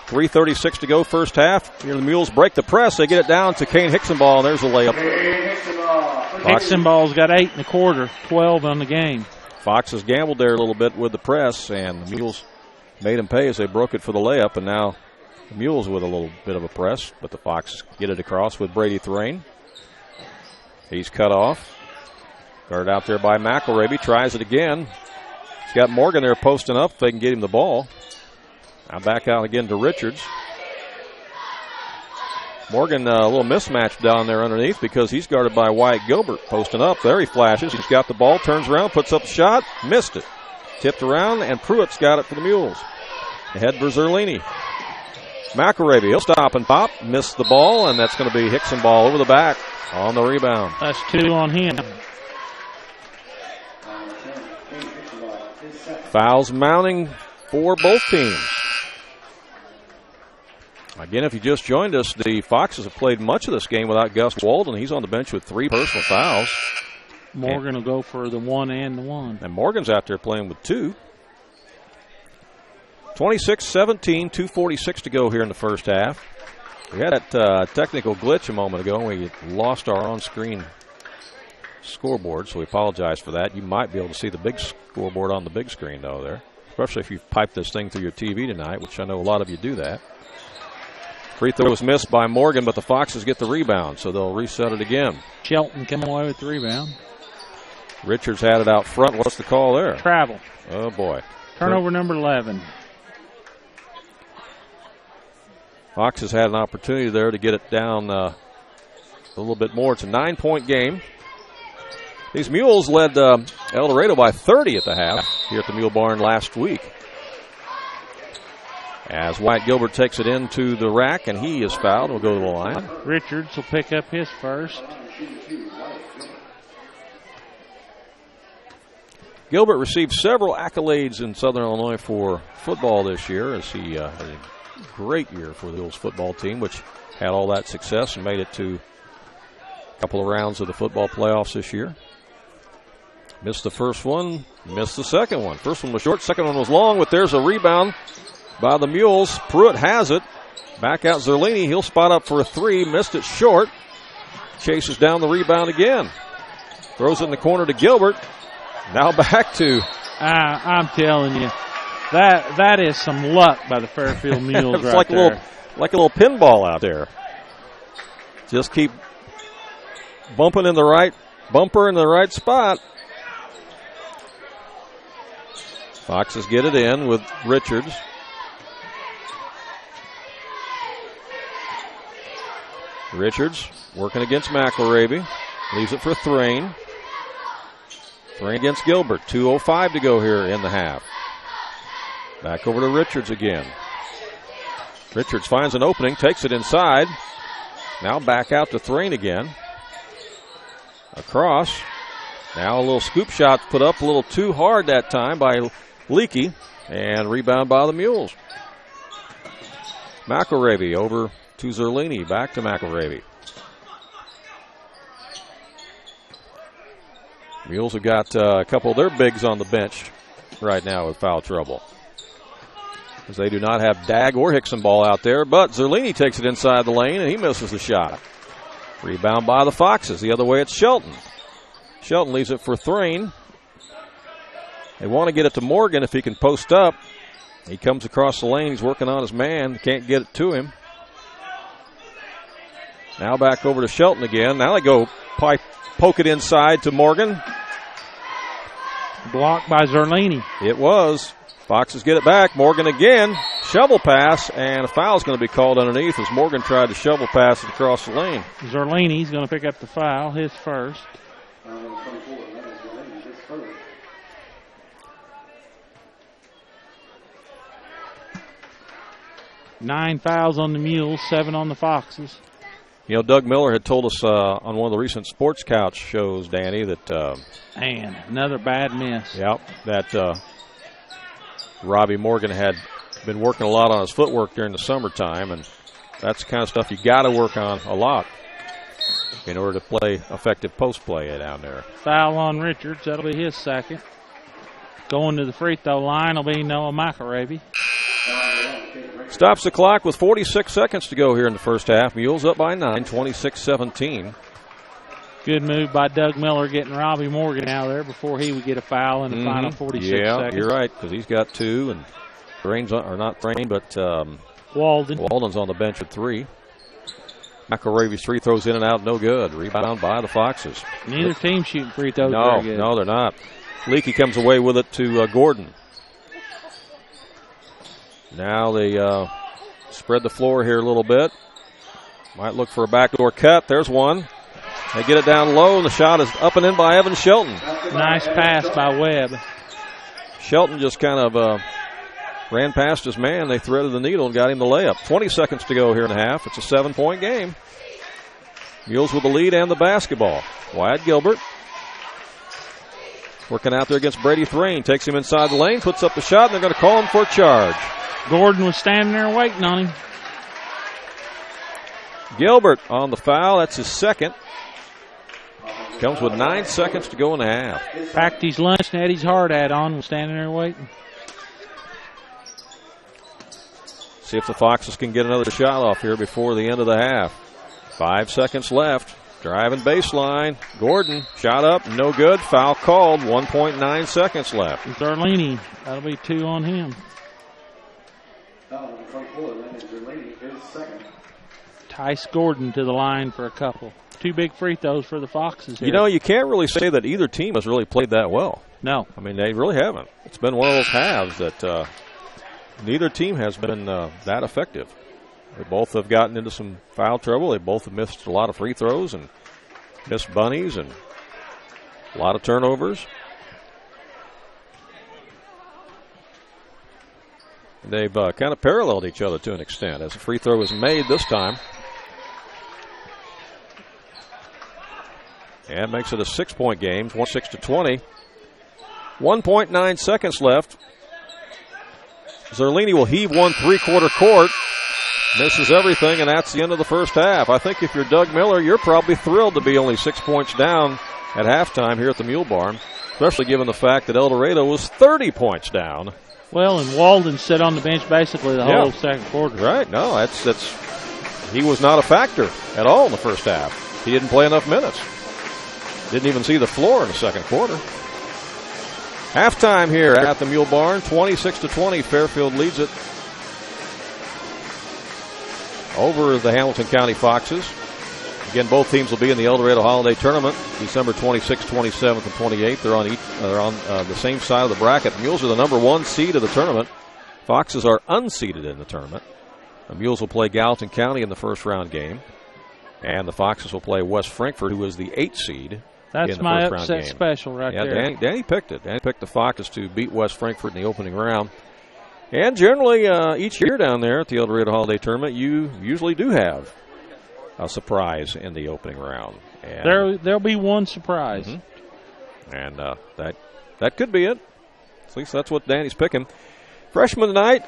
3:36 to go first half. Here the Mules break the press. They get it down to Kane Hicksonball, and there's the layup. Hicksonball's got 8 1/4, 12 on the game. Foxes gambled there a little bit with the press, and the Mules made them pay as they broke it for the layup, and now the Mules with a little bit of a press, but the Foxes get it across with Brady Thrain. He's cut off. Guarded out there by McElraby. Tries it again. He's got Morgan there posting up if they can get him the ball. Now back out again to Richards. Morgan a little mismatch down there underneath because he's guarded by Wyatt Gilbert posting up. There he flashes. He's got the ball, turns around, puts up the shot, missed it. Tipped around, and Pruitt's got it for the Mules. Ahead for Zerlini. McElraby, he'll stop and pop, missed the ball, and that's going to be Hicksonball over the back on the rebound. That's 2 on him. Fouls mounting for both teams. Again, if you just joined us, the Foxes have played much of this game without Gus Walden. He's on the bench with 3 personal fouls. Morgan will go for the 1 and the 1. And Morgan's out there playing with 2. 26-17, 2:46 to go here in the first half. We had that technical glitch a moment ago, and we lost our on-screen scoreboard, so we apologize for that. You might be able to see the big scoreboard on the big screen, though, there, especially if you've piped this thing through your TV tonight, which I know a lot of you do that. Free throw was missed by Morgan, but the Foxes get the rebound, so they'll reset it again. Shelton coming away with the rebound. Richards had it out front. What's the call there? Travel. Oh, boy. Turnover number 11. Foxes had an opportunity there to get it down a little bit more. It's a 9-point game. These Mules led El Dorado by 30 at the half here at the Mule Barn last week. As Wyatt Gilbert takes it into the rack, and he is fouled. We'll go to the line. Richards will pick up his first. Gilbert received several accolades in Southern Illinois for football this year, as he had a great year for the Mules football team, which had all that success and made it to a couple of rounds of the football playoffs this year. Missed the first one, missed the second one. First one was short, second one was long, but there's a rebound by the Mules. Pruitt has it. Back out Zerlini. He'll spot up for a 3. Missed it short. Chases down the rebound again. Throws it in the corner to Gilbert. Now back to... I'm telling you, that is some luck by the Fairfield Mules it's right like there. Like a little pinball out there. Just keep bumping in the right bumper in the right spot. Foxes get it in with Richards. Richards working against McElraby. Leaves it for Thrain. Thrain against Gilbert. 2:05 to go here in the half. Back over to Richards again. Richards finds an opening, takes it inside. Now back out to Thrain again. Across. Now a little scoop shot put up a little too hard that time by Leakey, and rebound by the Mules. McElravy over to Zerlini, back to McElravy. Mules have got a couple of their bigs on the bench right now with foul trouble, as they do not have Dag or Hickson ball out there, but Zerlini takes it inside the lane, and he misses the shot. Rebound by the Foxes. The other way, it's Shelton. Shelton leaves it for Thrain. They want to get it to Morgan if he can post up. He comes across the lane. He's working on his man. Can't get it to him. Now back over to Shelton again. Now they go poke it inside to Morgan. Blocked by Zerlini. It was. Foxes get it back. Morgan again. Shovel pass, and a foul is going to be called underneath as Morgan tried to shovel pass it across the lane. Zerlini's going to pick up the foul, his first. 9 fouls on the Mules, 7 on the Foxes. You know, Doug Miller had told us on one of the recent Sports Couch shows, Danny, that man, another bad miss. Yep, that Robbie Morgan had been working a lot on his footwork during the summertime, and that's the kind of stuff you got to work on a lot in order to play effective post play down there. Foul on Richards. That'll be his second. Going to the free throw line will be Noah McElravy. Stops the clock with 46 seconds to go here in the first half. Mules up by 9, 26-17. Good move by Doug Miller getting Robbie Morgan out of there before he would get a foul in the final 46 seconds. Yeah, you're right, because he's got 2, and Thrain's on, or not Thrain, but Walden's on the bench at 3. McElravy's free throws in and out, no good. Rebound by the Foxes. Neither team shooting free throws very good. No, they're not. Leakey comes away with it to Gordon. Now they spread the floor here a little bit. Might look for a backdoor cut. There's one. They get it down low, and the shot is up and in by Evan Shelton. Nice pass by Webb. Shelton just kind of ran past his man. They threaded the needle and got him the layup. 20 seconds to go here in the half. It's a 7-point game. Mules with the lead and the basketball. Wyatt Gilbert working out there against Brady Thrain. Takes him inside the lane, puts up the shot, and they're going to call him for a charge. Gordon was standing there waiting on him. Gilbert on the foul. That's his second. Comes with 9 seconds to go in the half. Packed his lunch and had his hard hat on, was standing there waiting. See if the Foxes can get another shot off here before the end of the half. 5 seconds left. Driving baseline. Gordon, shot up, no good. Foul called. 1.9 seconds left. Zerlini, that'll be 2 on him. Tice Gordon to the line for a couple. 2 big free throws for the Foxes here. You know, you can't really say that either team has really played that well. No. I mean, they really haven't. It's been one of those halves that neither team has been that effective. They both have gotten into some foul trouble. They both have missed a lot of free throws and missed bunnies and a lot of turnovers. They've kind of paralleled each other to an extent as a free throw was made this time. And makes it a 6-point game, 26-20. 1.9 seconds left. Zerlini will heave one three-quarter court. Misses everything, and that's the end of the first half. I think if you're Doug Miller, you're probably thrilled to be only 6 points down at halftime here at the Mule Barn, especially given the fact that El Dorado was 30 points down. Well, and Walden sat on the bench basically the whole second quarter. Right. No, that's he was not a factor at all in the first half. He didn't play enough minutes. Didn't even see the floor in the second quarter. Halftime here at the Mule Barn, 26-20. Fairfield leads it over the Hamilton County Foxes. Again, both teams will be in the El Dorado Holiday Tournament, December 26th, 27th, and 28th. They're on the same side of the bracket. The Mules are the number 1 seed of the tournament. Foxes are unseeded in the tournament. The Mules will play Gallatin County in the first round game, and the Foxes will play West Frankfort, who is the 8th seed. That's my upset special right there. Danny picked it. Danny picked the Foxes to beat West Frankfort in the opening round. And generally, each year down there at the El Dorado Holiday Tournament, you usually do have a surprise in the opening round. And there'll be one surprise. And that could be it. At least that's what Danny's picking. Freshmen tonight,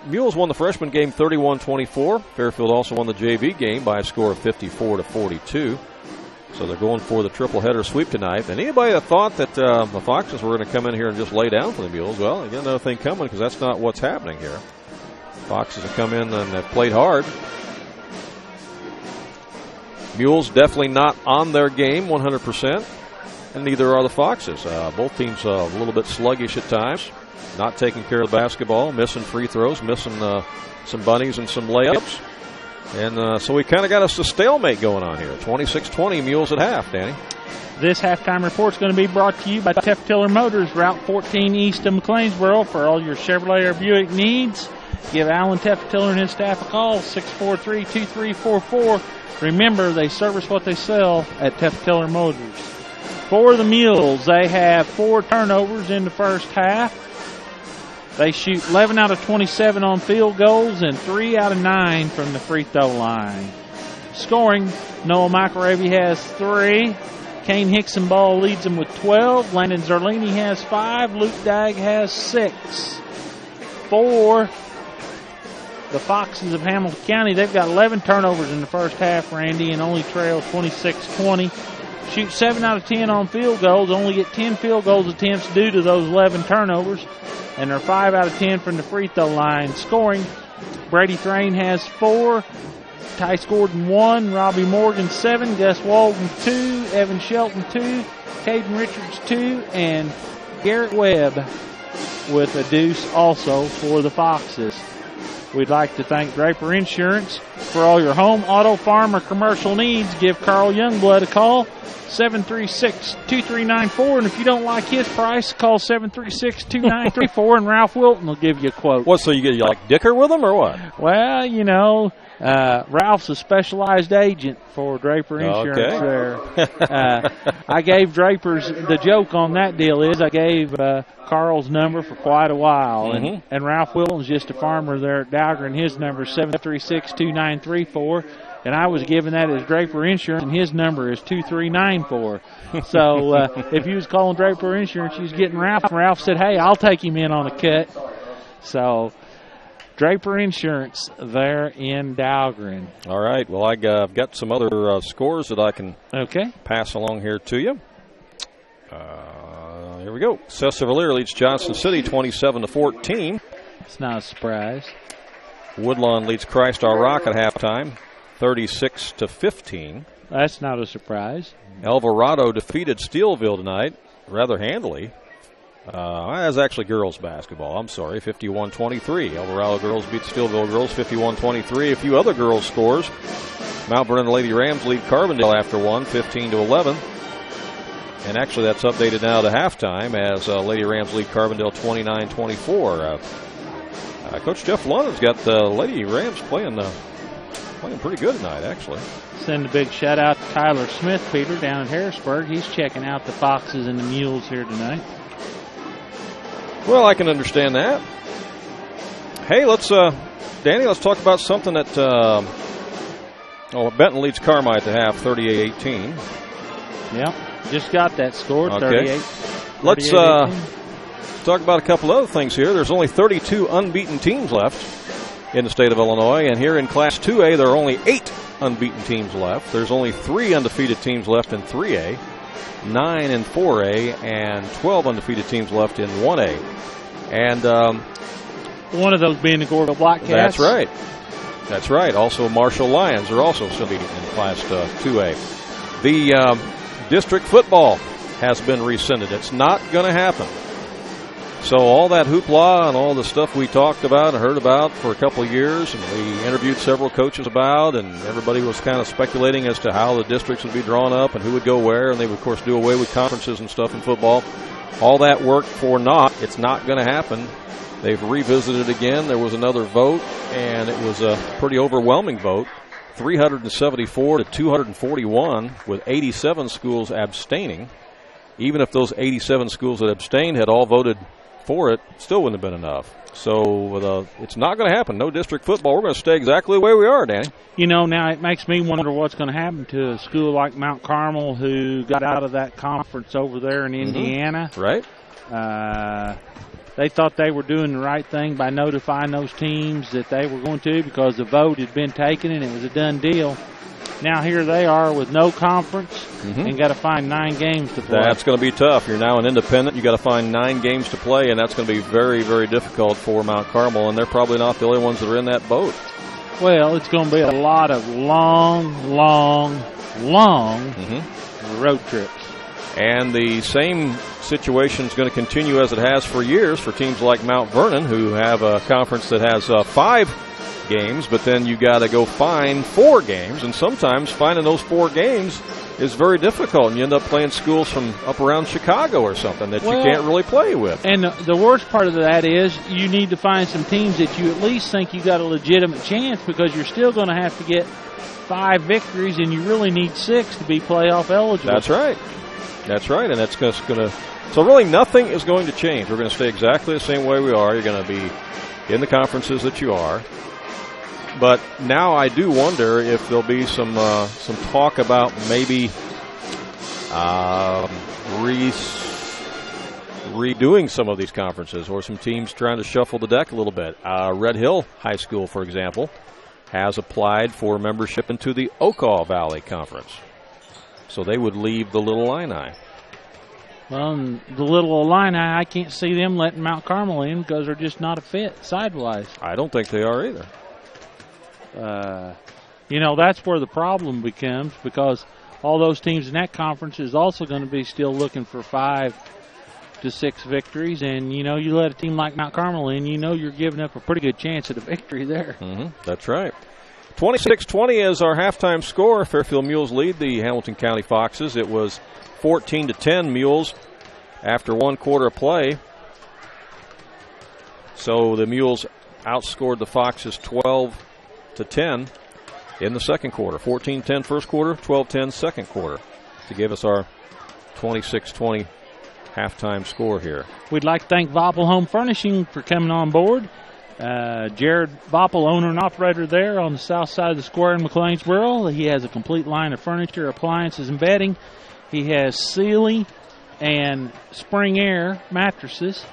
Mules won the freshman game 31-24. Fairfield also won the JV game by a score of 54-42. So they're going for the triple header sweep tonight. And anybody that thought that the Foxes were going to come in here and just lay down for the Mules, well, they got another thing coming because that's not what's happening here. Foxes have come in and have played hard. Mules definitely not on their game 100%, and neither are the Foxes. Both teams a little bit sluggish at times, not taking care of the basketball, missing free throws, missing some bunnies and some layups. And so we kind of got us a stalemate going on here. 26-20 Mules at half, Danny. This halftime report is going to be brought to you by Tefftiller Motors, Route 14 east of McLeansboro. For all your Chevrolet or Buick needs, give Alan Tefftiller and his staff a call, 643-2344. Remember, they service what they sell at Tefftiller Motors. For the Mules, they have 4 turnovers in the first half. They shoot 11 out of 27 on field goals and 3 out of 9 from the free throw line. Scoring, Noah McElravy has 3. Kane Hickson Ball leads them with 12. Landon Zerlini has 5. Luke Dagg has 6. For the Foxes of Hamilton County, they've got 11 turnovers in the first half, Randy, and only trail 26-20. Shoot 7 out of 10 on field goals, only get 10 field goals attempts due to those 11 turnovers, and they're 5 out of 10 from the free throw line. Scoring, Brady Thrain has 4, Tice Gordon 1, Robbie Morgan 7, Gus Walden 2, Evan Shelton 2, Caden Richards 2, and Garrett Webb with a deuce also for the Foxes. We'd like to thank Draper Insurance. For all your home, auto, farm, or commercial needs, give Carl Youngblood a call, 736-2394. And if you don't like his price, call 736-2934, and Ralph Wilton will give you a quote. What, so you like dicker with them or what? Well, you know, Ralph's a specialized agent for Draper Insurance there. I gave Draper's, the joke on that deal is I gave Carl's number for quite a while, and Ralph Wilton's just a farmer there at Dahlgren. His number is 736-2934, and I was given that as Draper Insurance, and his number is 2394. So if you was calling Draper Insurance, you was getting Ralph, and Ralph said, hey, I'll take him in on a cut. So Draper Insurance there in Dahlgren. All right. Well, I've got some other scores that I can pass along here to you. Here we go. Cesar-Valere leads Johnson City 27-14. It's not a surprise. Woodlawn leads Christ Our Rock at halftime 36-15. That's not a surprise. Alvarado defeated Steelville tonight rather handily. That's actually girls basketball. I'm sorry, 51-23. Alvarado girls beat Steelville girls 51-23. A few other girls scores. Mount Vernon Lady Rams lead Carbondale after one, 15-11. And actually that's updated now to halftime as Lady Rams lead Carbondale 29-24. Coach Jeff London's got the Lady Rams playing pretty good tonight, actually. Send a big shout out to Tyler Smith, Peter, down in Harrisburg. He's checking out the Foxes and the Mules here tonight. Well, I can understand that. Hey, Danny, let's talk about something that, Benton leads Carmi at the half, 38-18. Yeah, just got that score, okay. 38. Let's talk about a couple other things here. There's only 32 unbeaten teams left in the state of Illinois, and here in Class 2A, there are only 8 unbeaten teams left. There's only 3 undefeated teams left in 3A. 9 in 4A, and 12 undefeated teams left in 1A. And one of those being the Goreville Blackcats. That's right. That's right. Also, Marshall Lions are also still in Class 2A. The district football has been rescinded. It's not going to happen. So all that hoopla and all the stuff we talked about and heard about for a couple of years, and we interviewed several coaches about, and everybody was kind of speculating as to how the districts would be drawn up and who would go where, and they would, of course, do away with conferences and stuff in football. All that worked for naught. It's not going to happen. They've revisited it again. There was another vote, and it was a pretty overwhelming vote, 374 to 241, with 87 schools abstaining. Even if those 87 schools that abstained had all voted for it, still wouldn't have been enough. So it's not going to happen. No district football. We're going to stay exactly the way we are, Danny. You know, now it makes me wonder what's going to happen to a school like Mount Carmel who got out of that conference over there in Indiana. Right. They thought they were doing the right thing by notifying those teams that they were going to, because the vote had been taken and it was a done deal. Now here they are with no conference and got to find 9 games to play. That's going to be tough. You're now an independent. You got to find 9 games to play, and that's going to be very, very difficult for Mount Carmel, and they're probably not the only ones that are in that boat. Well, it's going to be a lot of long road trips. And the same situation is going to continue as it has for years for teams like Mount Vernon, who have a conference that has 5 games, but then you got to go find 4 games, and sometimes finding those 4 games is very difficult, and you end up playing schools from up around Chicago or something that you can't really play with. And the worst part of that is you need to find some teams that you at least think you got a legitimate chance, because you're still going to have to get 5 victories, and you really need 6 to be playoff eligible. That's right. That's right, and that's just going to – so really nothing is going to change. We're going to stay exactly the same way we are. You're going to be in the conferences that you are. But now I do wonder if there'll be some talk about maybe redoing some of these conferences, or some teams trying to shuffle the deck a little bit. Red Hill High School, for example, has applied for membership into the Okaw Valley Conference. So they would leave the Little Illini. Well, the Little Illini, I can't see them letting Mount Carmel in because they're just not a fit sidewise. I don't think they are either. You know, that's where the problem becomes, because all those teams in that conference is also going to be still looking for 5 to 6 victories. And, you know, you let a team like Mount Carmel in, you know you're giving up a pretty good chance at a victory there. That's right. 26-20 is our halftime score. Fairfield Mules lead the Hamilton County Foxes. It was 14-10 Mules after 1 quarter of play. So the Mules outscored the Foxes 12-10 in the second quarter. 14-10 first quarter, 12-10 second quarter, to give us our 26-20 halftime score here. We'd like to thank Voppel Home Furnishing for coming on board. Jared Voppel, owner and operator there on the south side of the square in McLeansboro. He has a complete line of furniture, appliances, and bedding. He has Sealy and Spring Air mattresses.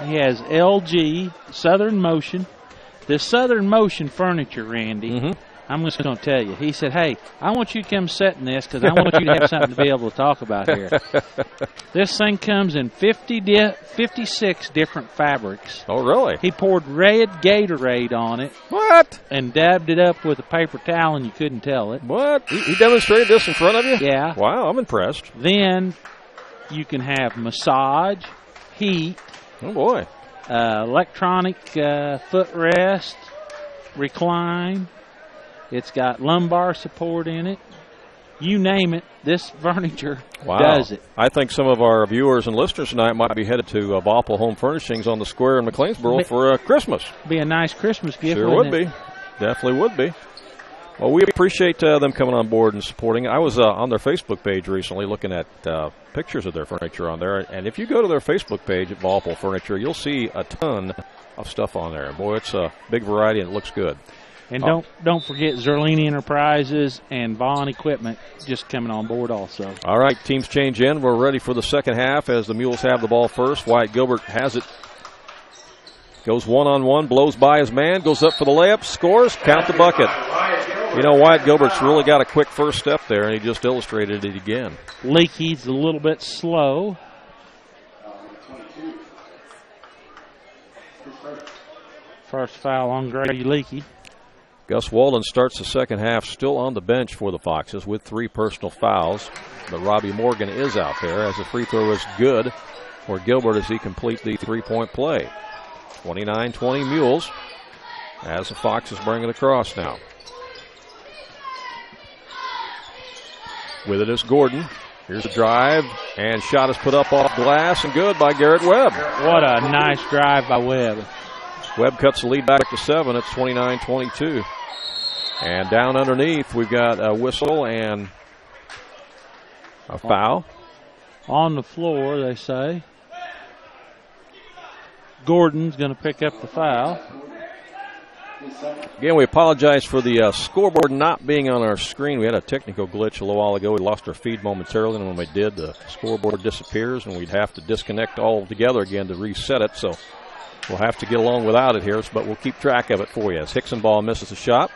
He has LG, Southern Motion. This Southern Motion furniture, Randy, I'm just going to tell you. He said, hey, I want you to come sit in this because I want you to have something to be able to talk about here. This thing comes in 56 different fabrics. Oh, really? He poured red Gatorade on it. What? And dabbed it up with a paper towel, and you couldn't tell it. What? He demonstrated this in front of you? Yeah. Wow, I'm impressed. Then you can have massage, heat. Oh, boy. Electronic footrest, recline. It's got lumbar support in it. You name it, this furniture does it. I think some of our viewers and listeners tonight might be headed to Voppel Home Furnishings on the square in McLeansboro for Christmas. Be a nice Christmas gift. Sure would be. Definitely would be. Well, we appreciate them coming on board and supporting. I was on their Facebook page recently looking at pictures of their furniture on there. And if you go to their Facebook page at Voppel Furniture, you'll see a ton of stuff on there. Boy, it's a big variety and it looks good. And don't forget Zerlini Enterprises and Vaughn Equipment just coming on board also. All right, teams change in. We're ready for the second half as the Mules have the ball first. Wyatt Gilbert has it. Goes one-on-one, blows by his man, goes up for the layup, scores, count the bucket. You know, Wyatt Gilbert's really got a quick first step there, and he just illustrated it again. Leakey's a little bit slow. First foul on Grady Leakey. Gus Walden starts the second half still on the bench for the Foxes with 3 personal fouls. But Robbie Morgan is out there as the free throw is good for Gilbert as he completes the 3-point play. 29-20 Mules as the Foxes bring it across now. With it is Gordon. Here's a drive, and shot is put up off glass and good by Garrett Webb. What a nice drive by Webb. Webb cuts the lead back to 7. It's 29-22. And down underneath, we've got a whistle and a foul. On the floor, they say. Gordon's going to pick up the foul. Again, we apologize for the scoreboard not being on our screen. We had a technical glitch a little while ago. We lost our feed momentarily, and when we did, the scoreboard disappears, and we'd have to disconnect all together again to reset it. So we'll have to get along without it here, but we'll keep track of it for you. As Hicksonball misses a shot,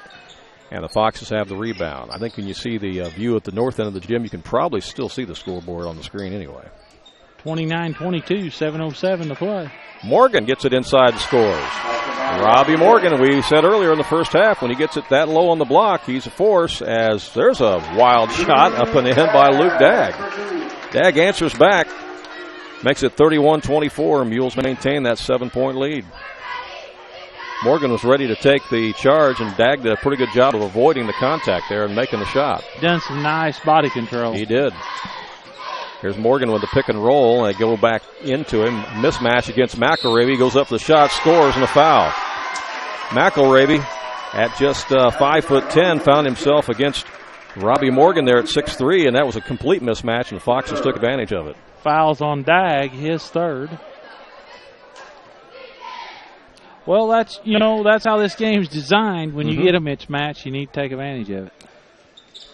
and the Foxes have the rebound. I think when you see the view at the north end of the gym, you can probably still see the scoreboard on the screen anyway. 29-22, 7:07 to play. Morgan gets it inside and scores. Robbie Morgan, we said earlier in the first half, when he gets it that low on the block, he's a force, as there's a wild shot up and in by Luke Dagg. Dagg answers back, makes it 31-24. Mules maintain that 7-point lead. Morgan was ready to take the charge, and Dagg did a pretty good job of avoiding the contact there and making the shot. Done some nice body control. He did. Here's Morgan with the pick and roll, and they go back into him. Mismatch against McElravy. Goes up for the shot, scores, and a foul. McElravy, at just 5'10", found himself against Robbie Morgan there at 6'3", and that was a complete mismatch, and the Foxes took advantage of it. Fouls on Dagg, his third. Well, that's how this game's designed. When you get a mismatch, you need to take advantage of it.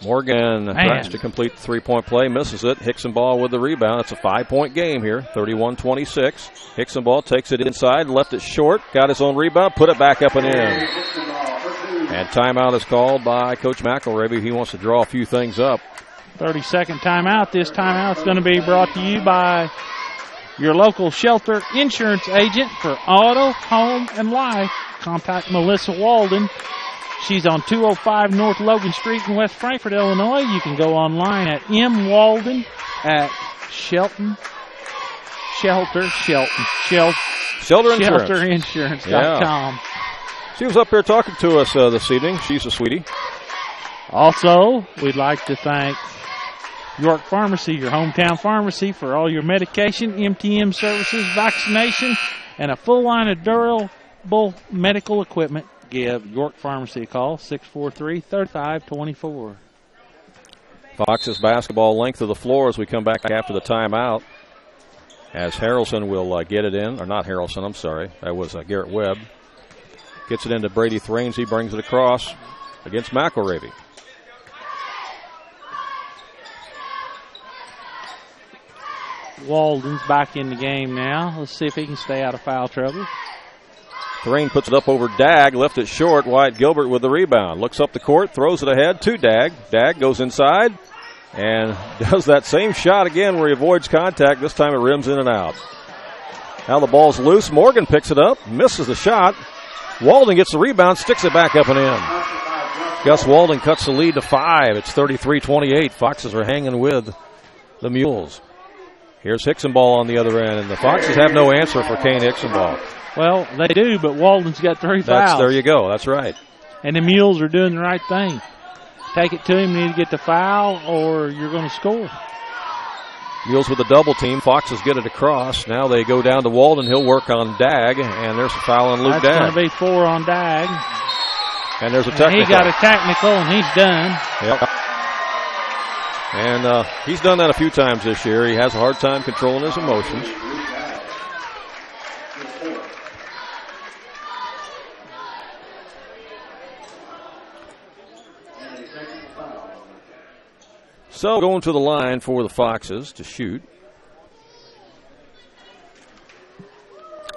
Morgan tries to complete the three-point play, misses it. Hicksonball with the rebound. It's a 5-point game here, 31-26. Hicksonball takes it inside, left it short, got his own rebound, put it back up and in. And timeout is called by Coach McElravy. He wants to draw a few things up. 30-second timeout. This timeout's going to be brought to you by your local Shelter Insurance agent for auto, home, and life. Contact Melissa Walden. She's on 205 North Logan Street in West Frankfort, Illinois. You can go online at mwalden at shelterinsurance.com. She was up here talking to us this evening. She's a sweetie. Also, we'd like to thank York Pharmacy, your hometown pharmacy, for all your medication, MTM services, vaccination, and a full line of durable medical equipment. Give York Pharmacy a call, 643-3524. Foxes basketball length of the floor as we come back after the timeout. As Harrelson will get it in, or not Harrelson, I'm sorry. That was Garrett Webb. Gets it into Brady Thrains. He brings it across against McElravy. Walden's back in the game now. Let's see if he can stay out of foul trouble. Thrain puts it up over Dagg, left it short. Wyatt Gilbert with the rebound. Looks up the court, throws it ahead to Dagg. Dagg goes inside and does that same shot again where he avoids contact. This time it rims in and out. Now the ball's loose. Morgan picks it up, misses the shot. Walden gets the rebound, sticks it back up and in. Gus Walden cuts the lead to 5. It's 33-28. Foxes are hanging with the Mules. Here's Hicksonball on the other end, and the Foxes have no answer for Kane Hicksonball. Well, they do, but Walden's got 3 fouls. There you go. That's right. And the Mules are doing the right thing. Take it to him, you need to get the foul, or you're going to score. Mules with a double team. Foxes get it across. Now they go down to Walden. He'll work on Dagg, and there's a foul on Luke Dagg. That's going to be 4 on Dagg. And there's a technical. And he got a technical, and he's done. Yep. And he's done that a few times this year. He has a hard time controlling his emotions. So going to the line for the Foxes to shoot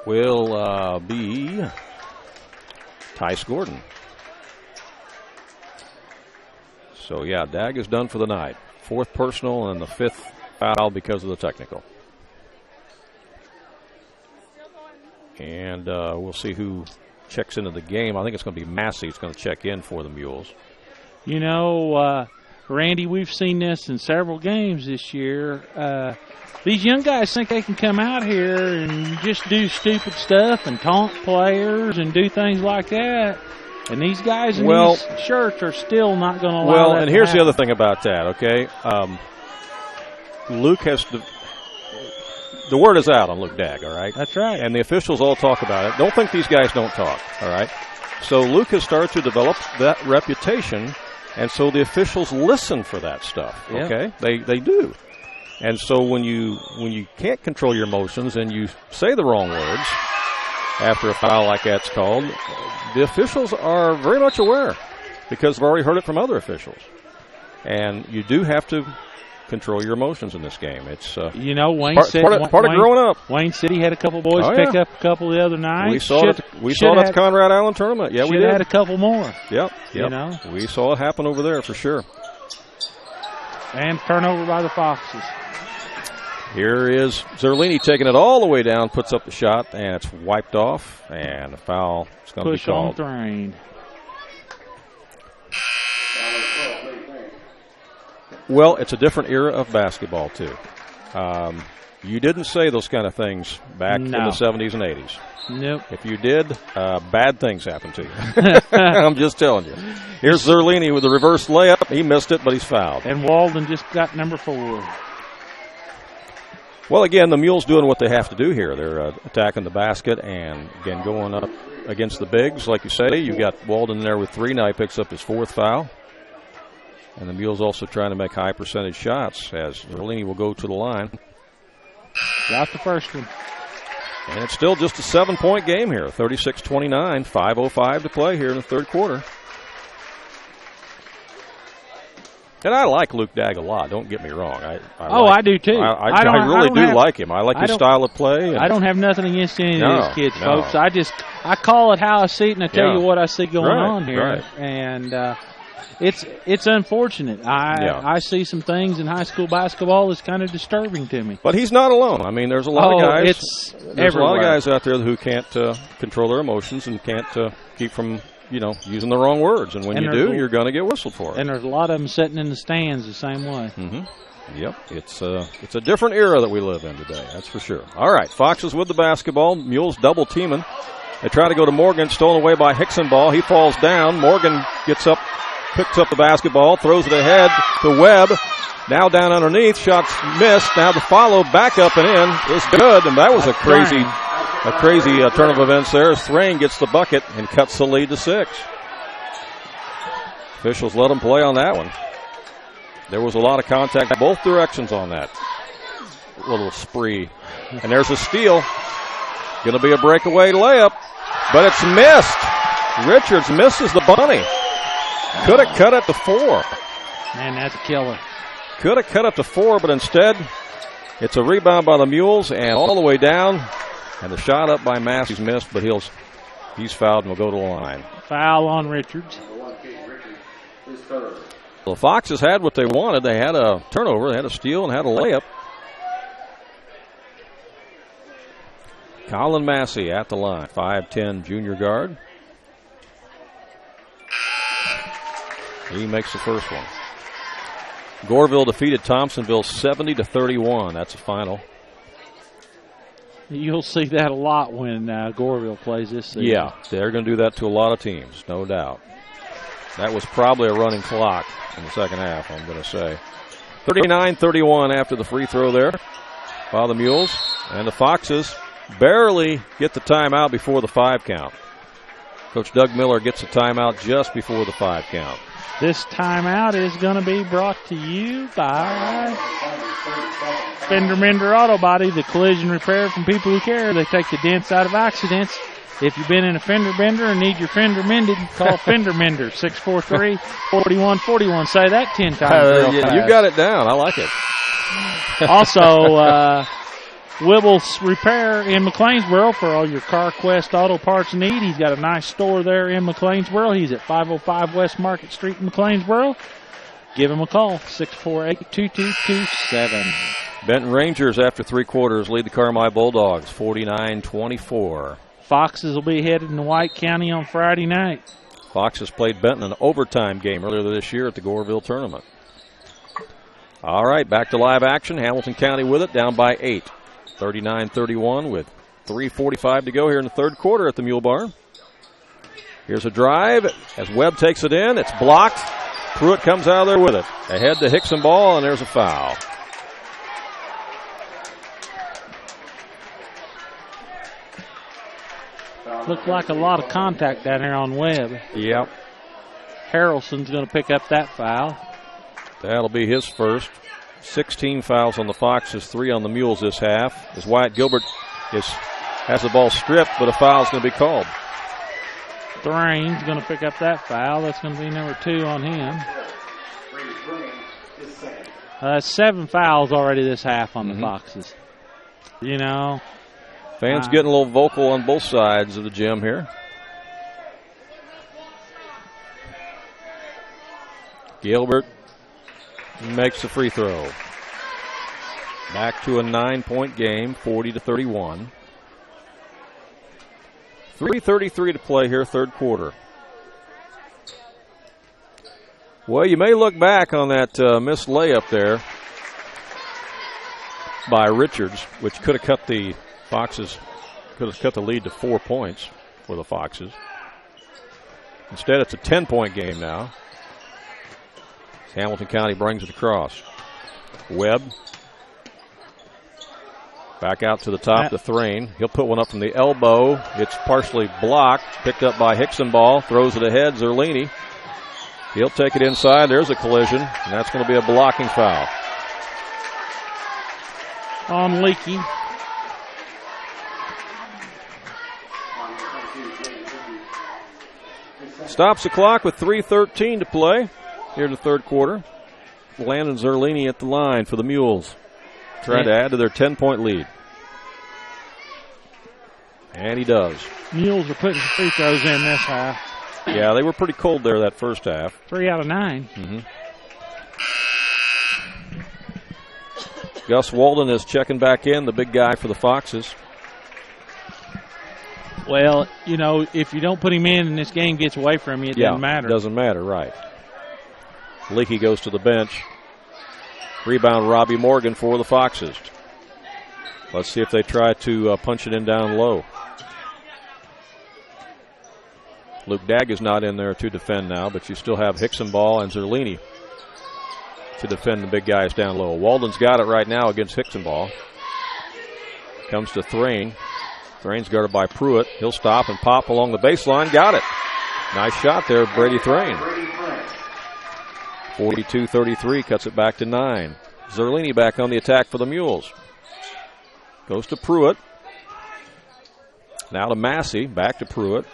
will be Tyce Gordon. So, yeah, Dagg is done for the night. 4th personal and the 5th foul because of the technical. And we'll see who checks into the game. I think it's going to be Massey who's going to check in for the Mules. You know, Randy, we've seen this in several games this year. These young guys think they can come out here and just do stupid stuff and taunt players and do things like that. And these guys in these shirts are still not going to allow that. Well, and here's the other thing about that, okay? Luke has the word is out on Luke Dagg, all right? That's right. And the officials all talk about it. Don't think these guys don't talk, all right? So Luke has started to develop that reputation, and so the officials listen for that stuff, okay? They do. And so when you can't control your emotions and you say the wrong words, after a foul like that's called, the officials are very much aware because they've already heard it from other officials. And you do have to control your emotions in this game. It's Wayne part of growing up. Wayne City had a couple boys pick up a couple the other night. We saw it at the Conrad Island tournament. Yeah, we did. Had a couple more. Yep. We saw it happen over there for sure. And turnover by the Foxes. Here is Zerlini taking it all the way down, puts up the shot, and it's wiped off, and a foul is going to be called. Push on Thrain. Well, it's a different era of basketball, too. You didn't say those kind of things back in the 70s and 80s. Nope. If you did, bad things happened to you. I'm just telling you. Here's Zerlini with the reverse layup. He missed it, but he's fouled. And Walden just got number 4. Well, again, the Mules doing what they have to do here. They're attacking the basket and, again, going up against the bigs. Like you say, you've got Walden there with 3. Now he picks up his 4th foul. And the Mules also trying to make high percentage shots as Zerlini will go to the line. Got the first one. And it's still just a 7-point game here, 36-29, 5:05 to play here in the third quarter. And I like Luke Dagg a lot, don't get me wrong. I do too. I really do like him. I like his style of play. I don't have nothing against any of these kids, folks. I call it how I see it, and I tell you what I see going on here. Right. And it's unfortunate. I see some things in high school basketball that's kind of disturbing to me. But he's not alone. I mean, there's a lot of guys. There's a lot of guys out there who can't control their emotions and can't keep from using the wrong words. And when you do, you're going to get whistled for it. And there's a lot of them sitting in the stands the same way. Mm-hmm. Yep, it's a different era that we live in today, that's for sure. All right, Foxes with the basketball. Mules double teaming. They try to go to Morgan, stolen away by Hickson ball. He falls down. Morgan gets up, picks up the basketball, throws it ahead to Webb. Now down underneath, shots missed. Now the follow back up and in is good, and that was a crazy turn of events there as Thrain gets the bucket and cuts the lead to 6. Officials let him play on that one. There was a lot of contact both directions on that little spree. And there's a steal. Going to be a breakaway layup, but it's missed. Richards misses the bunny. Could have cut it to 4. Man, that's a killer. Could have cut it to 4, but instead it's a rebound by the Mules and all the way down. And the shot up by Massey's missed, but he's fouled and will go to the line. Foul on Richards. The Foxes had what they wanted. They had a turnover, they had a steal, and had a layup. Colin Massey at the line, 5'10" junior guard. He makes the first one. Goreville defeated Thompsonville 70-31. That's a final. You'll see that a lot when Goreville plays this season. Yeah, they're going to do that to a lot of teams, no doubt. That was probably a running clock in the second half, I'm going to say. 39-31 after the free throw there by the Mules. And the Foxes barely get the timeout before the 5 count. Coach Doug Miller gets a timeout just before the 5 count. This timeout is going to be brought to you by Fender Mender Auto Body, the collision repair from people who care. They take the dents out of accidents. If you've been in a fender bender and need your fender mended, call Fender Mender, 643-4141. Say that 10 times. You got it down. I like it. Also, Wibble's Repair in McLeansboro for all your CarQuest auto parts need. He's got a nice store there in McLeansboro. He's at 505 West Market Street in McLeansboro. Give him a call, 648-2227. Benton Rangers, after 3 quarters, lead the Carmi Bulldogs, 49-24. Foxes will be headed in White County on Friday night. Foxes played Benton an overtime game earlier this year at the Goreville tournament. All right, back to live action. Hamilton County with it, down by 8. 39-31 with 3:45 to go here in the third quarter at the Mule Barn. Here's a drive as Webb takes it in. It's blocked. Pruitt comes out of there with it. Ahead to Hickson ball, and there's a foul. Looked like a lot of contact down there on Webb. Yep. Harrelson's going to pick up that foul. That'll be his first. 16 fouls on the Foxes, 3 on the Mules this half. As Wyatt Gilbert is Has the ball stripped, but a foul is going to be called. Thrain's going to pick up that foul. That's going to be number 2 on him. 7 fouls already this half on the Foxes. You know. Fans getting a little vocal on both sides of the gym here. Gilbert makes the free throw. Back to a 9-point game, 40-31. 3:33 to play here, third quarter. Well, you may look back on that missed layup there by Richards, which could have cut the Foxes, could have cut the lead to 4 points for the Foxes. Instead, it's a 10-point game now. Hamilton County brings it across. Webb. Back out to the top to Thrain. He'll put one up from the elbow. It's partially blocked. Picked up by Hickson-Ball. Throws it ahead. Zerlini. He'll take it inside. There's a collision, and that's going to be a blocking foul. On Leakey. Stops the clock with 3:13 to play here in the third quarter. Landon Zerlini at the line for the Mules. Trying to add to their 10-point lead. And he does. Mules are putting free throws in this half. Yeah, they were pretty cold there that first half. 3 out of 9. Gus Walden is checking back in, the big guy for the Foxes. Well, you know, if you don't put him in and this game gets away from you, it doesn't matter. It doesn't matter, right. Leakey goes to the bench. Rebound Robbie Morgan for the Foxes. Let's see if they try to punch it in down low. Luke Dagg is not in there to defend now, but you still have Hickson-Ball and Zerlini to defend the big guys down low. Walden's got it right now against Hickson-Ball. Comes to Thrain. Thrain's guarded by Pruitt. He'll stop and pop along the baseline. Got it. Nice shot there, Brady Thrain. 42-33, cuts it back to 9. Zerlini back on the attack for the Mules. Goes to Pruitt. Now to Massey, back to Pruitt.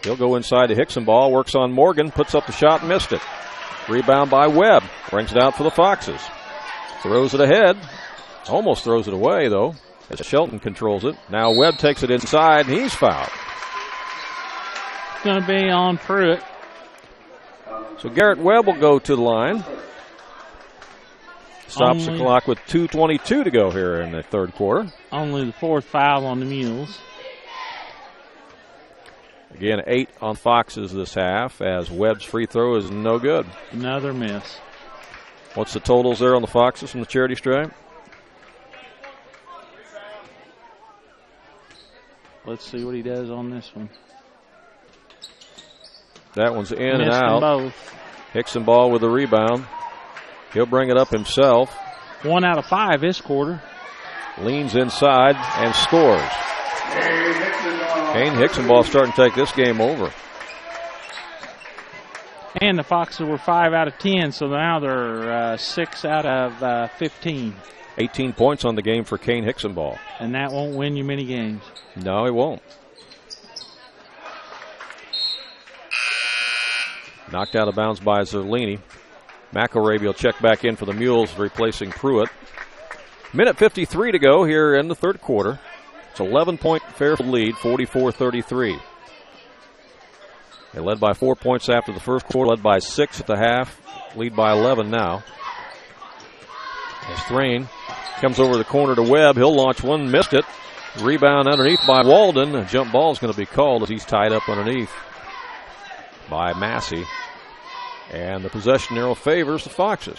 He'll go inside to Hickson-Ball, works on Morgan, puts up the shot, missed it. Rebound by Webb, brings it out for the Foxes. Throws it ahead, almost throws it away though, as Shelton controls it. Now Webb takes it inside, and he's fouled. It's going to be on Pruitt. So Garrett Webb will go to the line. Stops the clock with 2:22 to go here in the third quarter. Only the 4th foul on the Mules. Again, 8 on Foxes this half, as Webb's free throw is no good. Another miss. What's the totals there on the Foxes from the charity stripe? Let's see what he does on this one. That one's in Missed and out. Both. Hickson-Ball with the rebound. He'll bring it up himself. 1 out of 5 this quarter. Leans inside and scores. Kane Hickson-Ball starting to take this game over. And the Foxes were 5 out of 10, so now they're 6 out of 15. 18 points on the game for Kane Hickson-Ball. And that won't win you many games. No, it won't. Knocked out of bounds by Zerlini. McElravy will check back in for the Mules, replacing Pruitt. Minute 53 to go here in the third quarter. It's 11-point Fairfield lead, 44-33. They led by 4 points after the first quarter, led by 6 at the half, lead by 11 now. As Thrain comes over the corner to Webb, he'll launch one, missed it. Rebound underneath by Walden. A jump ball is going to be called as he's tied up underneath by Massey. And the possession arrow favors the Foxes.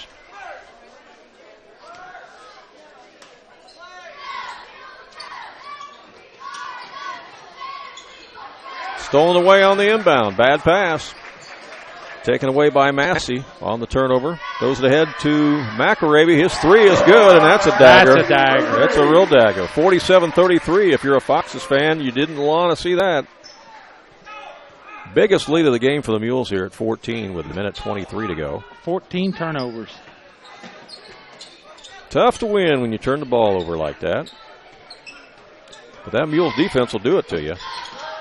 Stolen away on the inbound. Bad pass. Taken away by Massey on the turnover. Goes it ahead to McElravy. His three is good, and that's a dagger. That's a dagger. That's a real dagger. 47-33. If you're a Foxes fan, you didn't want to see that. Biggest lead of the game for the Mules here at 14 with a minute 23 to go. 14 turnovers. Tough to win when you turn the ball over like that. But that Mules defense will do it to you.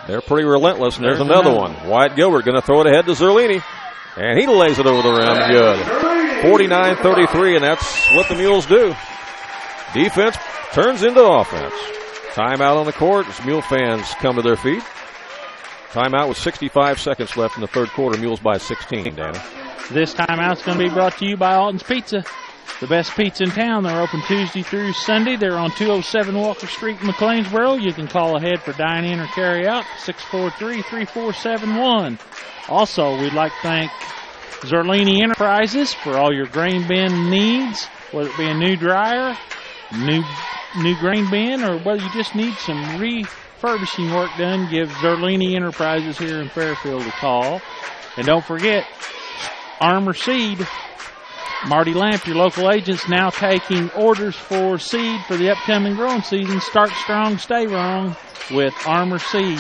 They're pretty relentless, and there's another one. Wyatt Gilbert going to throw it ahead to Zerlini, and he lays it over the rim. Good. 49-33, and that's what the Mules do. Defense turns into offense. Timeout on the court as Mule fans come to their feet. Timeout with 65 seconds left in the third quarter. Mules by 16, Dana. This timeout's going to be brought to you by Alton's Pizza, the best pizza in town. They're open Tuesday through Sunday. They're on 207 Walker Street in McLeansboro. You can call ahead for dine-in or carry-out, 643-3471. Also, we'd like to thank Zerlini Enterprises for all your grain bin needs, whether it be a new dryer, new grain bin, or whether you just need some refurbishing work done. Give Zerlini Enterprises here in Fairfield a call. And don't forget, Armor Seed, Marty Lamp, your local agent's now taking orders for seed for the upcoming growing season. Start strong, stay wrong with Armor Seed.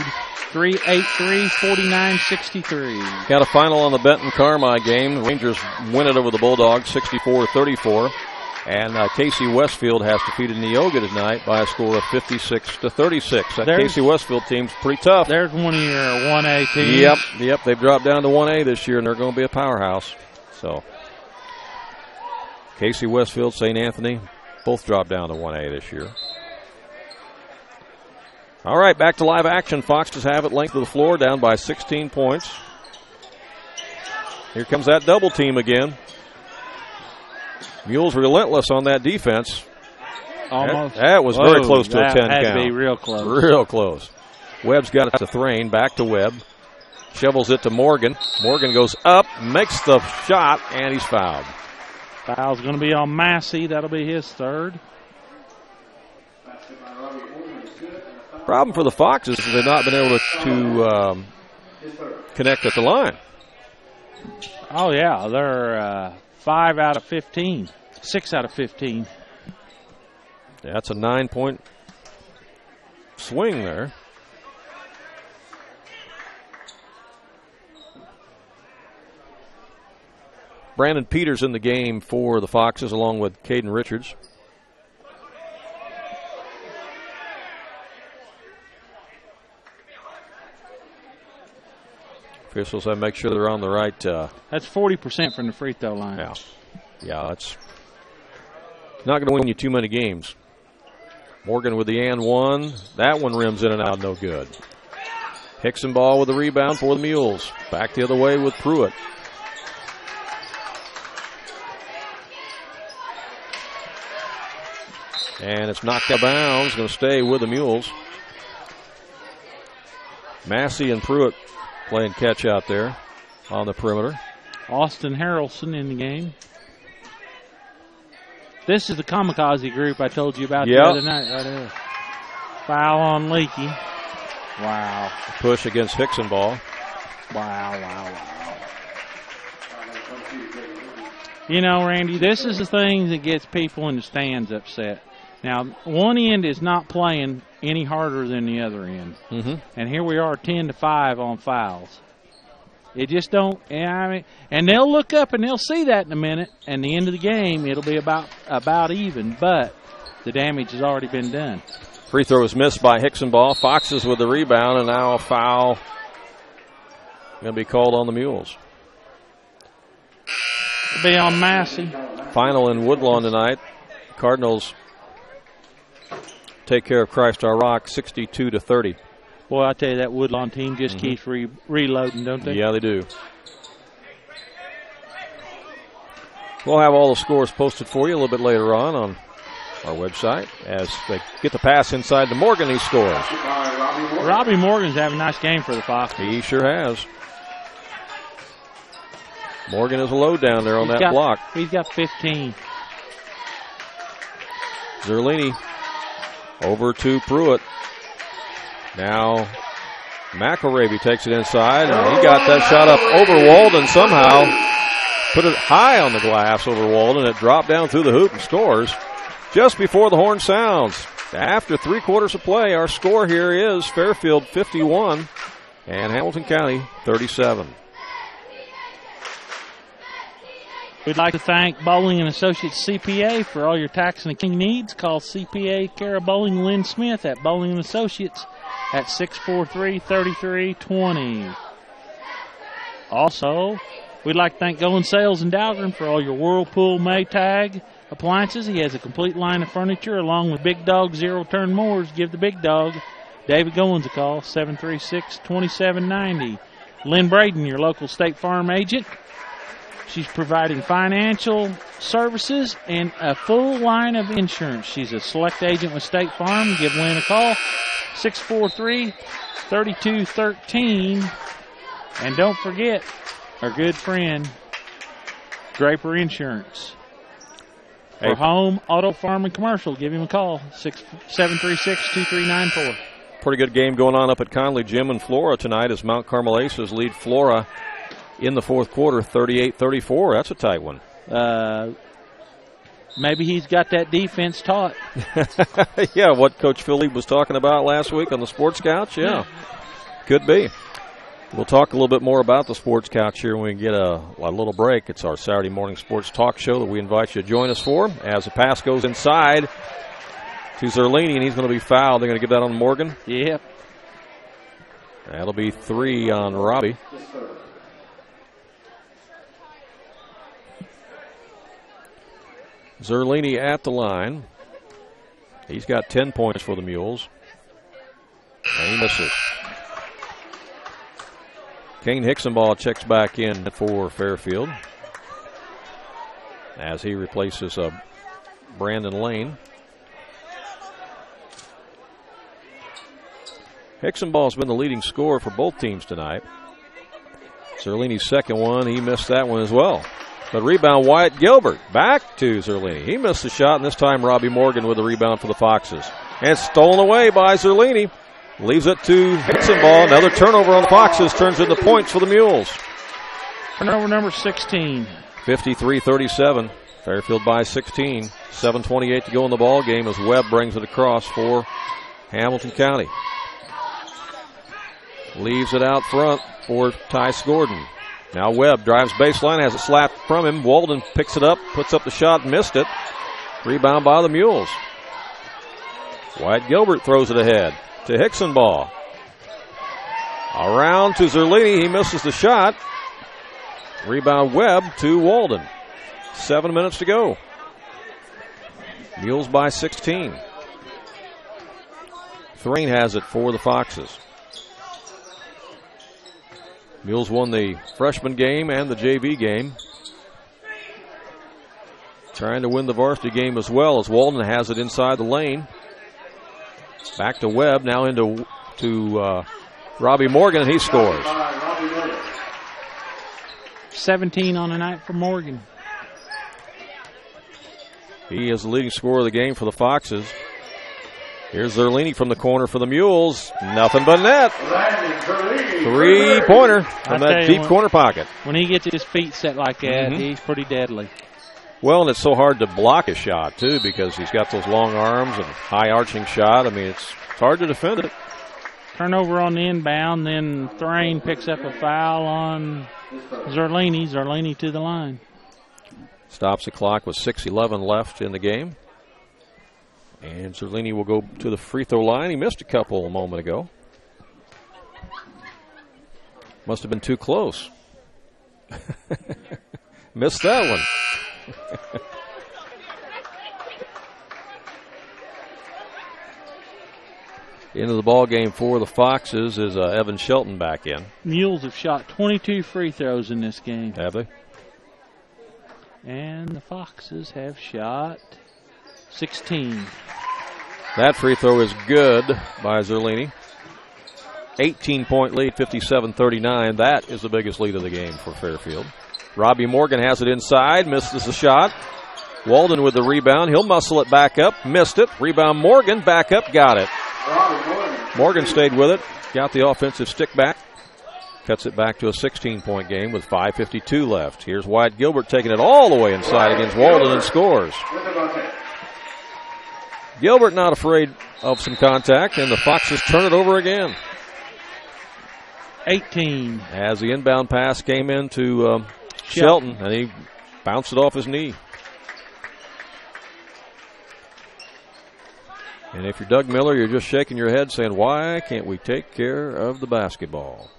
383-4963. Got a final on the Benton Carmi game. The Rangers win it over the Bulldogs 64-34. And Casey Westfield has defeated Neoga tonight by a score of 56-36. That Casey Westfield team's pretty tough. There's one of your 1A teams. Yep. They've dropped down to 1A this year, and they're going to be a powerhouse. So Casey Westfield, St. Anthony, both dropped down to 1A this year. All right, back to live action. Foxes have it, length of the floor, down by 16 points. Here comes that double team again. Mules relentless on that defense. Almost. That was very close to a 10 count. That had to be real close. Real close. Webb's got it to Thrain, back to Webb. Shovels it to Morgan. Morgan goes up, makes the shot, and he's fouled. Foul's going to be on Massey. That'll be his third. Problem for the Foxes is they've not been able to connect at the line. Oh, yeah. They're 5 out of 15. 6 out of 15. That's a 9-point swing there. Brandon Peters in the game for the Foxes along with Caden Richards. Officials have to make sure they're on the right. That's 40% from the free throw line. Yeah, that's not going to win you too many games. Morgan with the and one. That one rims in and out, no good. Hickson ball with the rebound for the Mules. Back the other way with Pruitt. And it's knocked out of bounds. Going to stay with the Mules. Massey and Pruitt playing catch out there on the perimeter. Austin Harrelson in the game. This is the kamikaze group I told you about the other night right here. Foul on Leakey. Wow. Push against Hickson ball. Wow. You know, Randy, this is the thing that gets people in the stands upset. Now, one end is not playing any harder than the other end. Mm-hmm. And here we are 10-5 on fouls. It just don't, and they'll look up and they'll see that in a minute, and the end of the game, it'll be about even, but the damage has already been done. Free throw is missed by Hickson ball. Foxes with the rebound, and now a foul going to be called on the Mules. It'll be on Massey. Final in Woodlawn tonight. Cardinals take care of Christ Our Rock 62-30. Boy, I tell you, that Woodlawn team just keeps reloading, don't they? Yeah, they do. We'll have all the scores posted for you a little bit later on our website as they get the pass inside to Morgan. He scores. Robbie Morgan's having a nice game for the Foxes. He sure has. Morgan is a load down there on that block. He's got 15. Zerlini over to Pruitt. Now McElravy takes it inside, and he got that shot up over Walden somehow. Put it high on the glass over Walden. It dropped down through the hoop and scores just before the horn sounds. After 3 quarters of play, our score here is Fairfield 51 and Hamilton County 37. We'd like to thank Bowling & Associates CPA for all your tax and accounting needs. Call CPA Kara Bowling Lynn Smith at Bowling & Associates at 643-3320. Also, we'd like to thank Going Sales in Dahlgren for all your Whirlpool Maytag appliances. He has a complete line of furniture along with Big Dog zero-turn mowers. Give the Big Dog David Goins a call, 736-2790. Lynn Braden, your local State Farm agent. She's providing financial services and a full line of insurance. She's a select agent with State Farm. Give Lynn a call, 643-3213. And don't forget our good friend, Draper Insurance. For home, auto, farm, and commercial, give him a call, 736-2394. Pretty good game going on up at Conley Gym in Flora tonight as Mount Carmel Aces lead Flora in the fourth quarter, 38-34. That's a tight one. Maybe he's got that defense taught. Yeah, what Coach Philly was talking about last week on the Sports Couch. Yeah, could be. We'll talk a little bit more about the Sports Couch here when we get a little break. It's our Saturday morning sports talk show that we invite you to join us for. As the pass goes inside to Zerlini, and he's going to be fouled. They're going to give that on Morgan. Yep. That'll be 3 on Robbie. Zerlini at the line. He's got 10 points for the Mules. And he misses. Kane Hicksonball checks back in for Fairfield as he replaces Brandon Lane. Hicksonball's been the leading scorer for both teams tonight. Zerlini's second one, he missed that one as well. But rebound, Wyatt Gilbert back to Zerlini. He missed the shot, and this time Robbie Morgan with the rebound for the Foxes. And it's stolen away by Zerlini. Leaves it to Hicksonball. Another turnover on the Foxes turns into points for the Mules. Turnover number 16. 53-37. Fairfield by 16. 7:28 to go in the ball game as Webb brings it across for Hamilton County. Leaves it out front for Tyce Gordon. Now Webb drives baseline, has it slapped from him. Walden picks it up, puts up the shot, missed it. Rebound by the Mules. Wyatt Gilbert throws it ahead to Hicksonball. Around to Zerlini, he misses the shot. Rebound Webb to Walden. 7 minutes to go. Mules by 16. Thrain has it for the Foxes. Mules won the freshman game and the JV game. Trying to win the varsity game as well as Walden has it inside the lane. Back to Webb, now into Robbie Morgan, and he scores. 17 on the night for Morgan. He is the leading scorer of the game for the Foxes. Here's Zerlini from the corner for the Mules. Nothing but net. 3-pointer from that deep corner pocket. When he gets his feet set like that, he's pretty deadly. Well, and it's so hard to block a shot, too, because he's got those long arms and high arching shot. I mean, it's hard to defend it. Turnover on the inbound, then Thrain picks up a foul on Zerlini. Zerlini to the line. Stops the clock with 6:11 left in the game. And Zerlini will go to the free throw line. He missed a couple a moment ago. Must have been too close. Missed that one. Into the ball game for the Foxes is Evan Shelton back in. Mules have shot 22 free throws in this game. Have they? And the Foxes have shot 16. That free throw is good by Zerlini. 18-point lead, 57-39. That is the biggest lead of the game for Fairfield. Robbie Morgan has it inside, misses the shot. Walden with the rebound. He'll muscle it back up, missed it. Rebound Morgan, back up, got it. Morgan stayed with it, got the offensive stick back. Cuts it back to a 16-point game with 5:52 left. Here's Wyatt Gilbert taking it all the way inside against Walden and scores. Gilbert not afraid of some contact, and the Foxes turn it over again. 18. As the inbound pass came in to Shelton, and he Bounced it off his knee. And if you're Doug Miller, you're just shaking your head saying, why can't we take care of the basketball?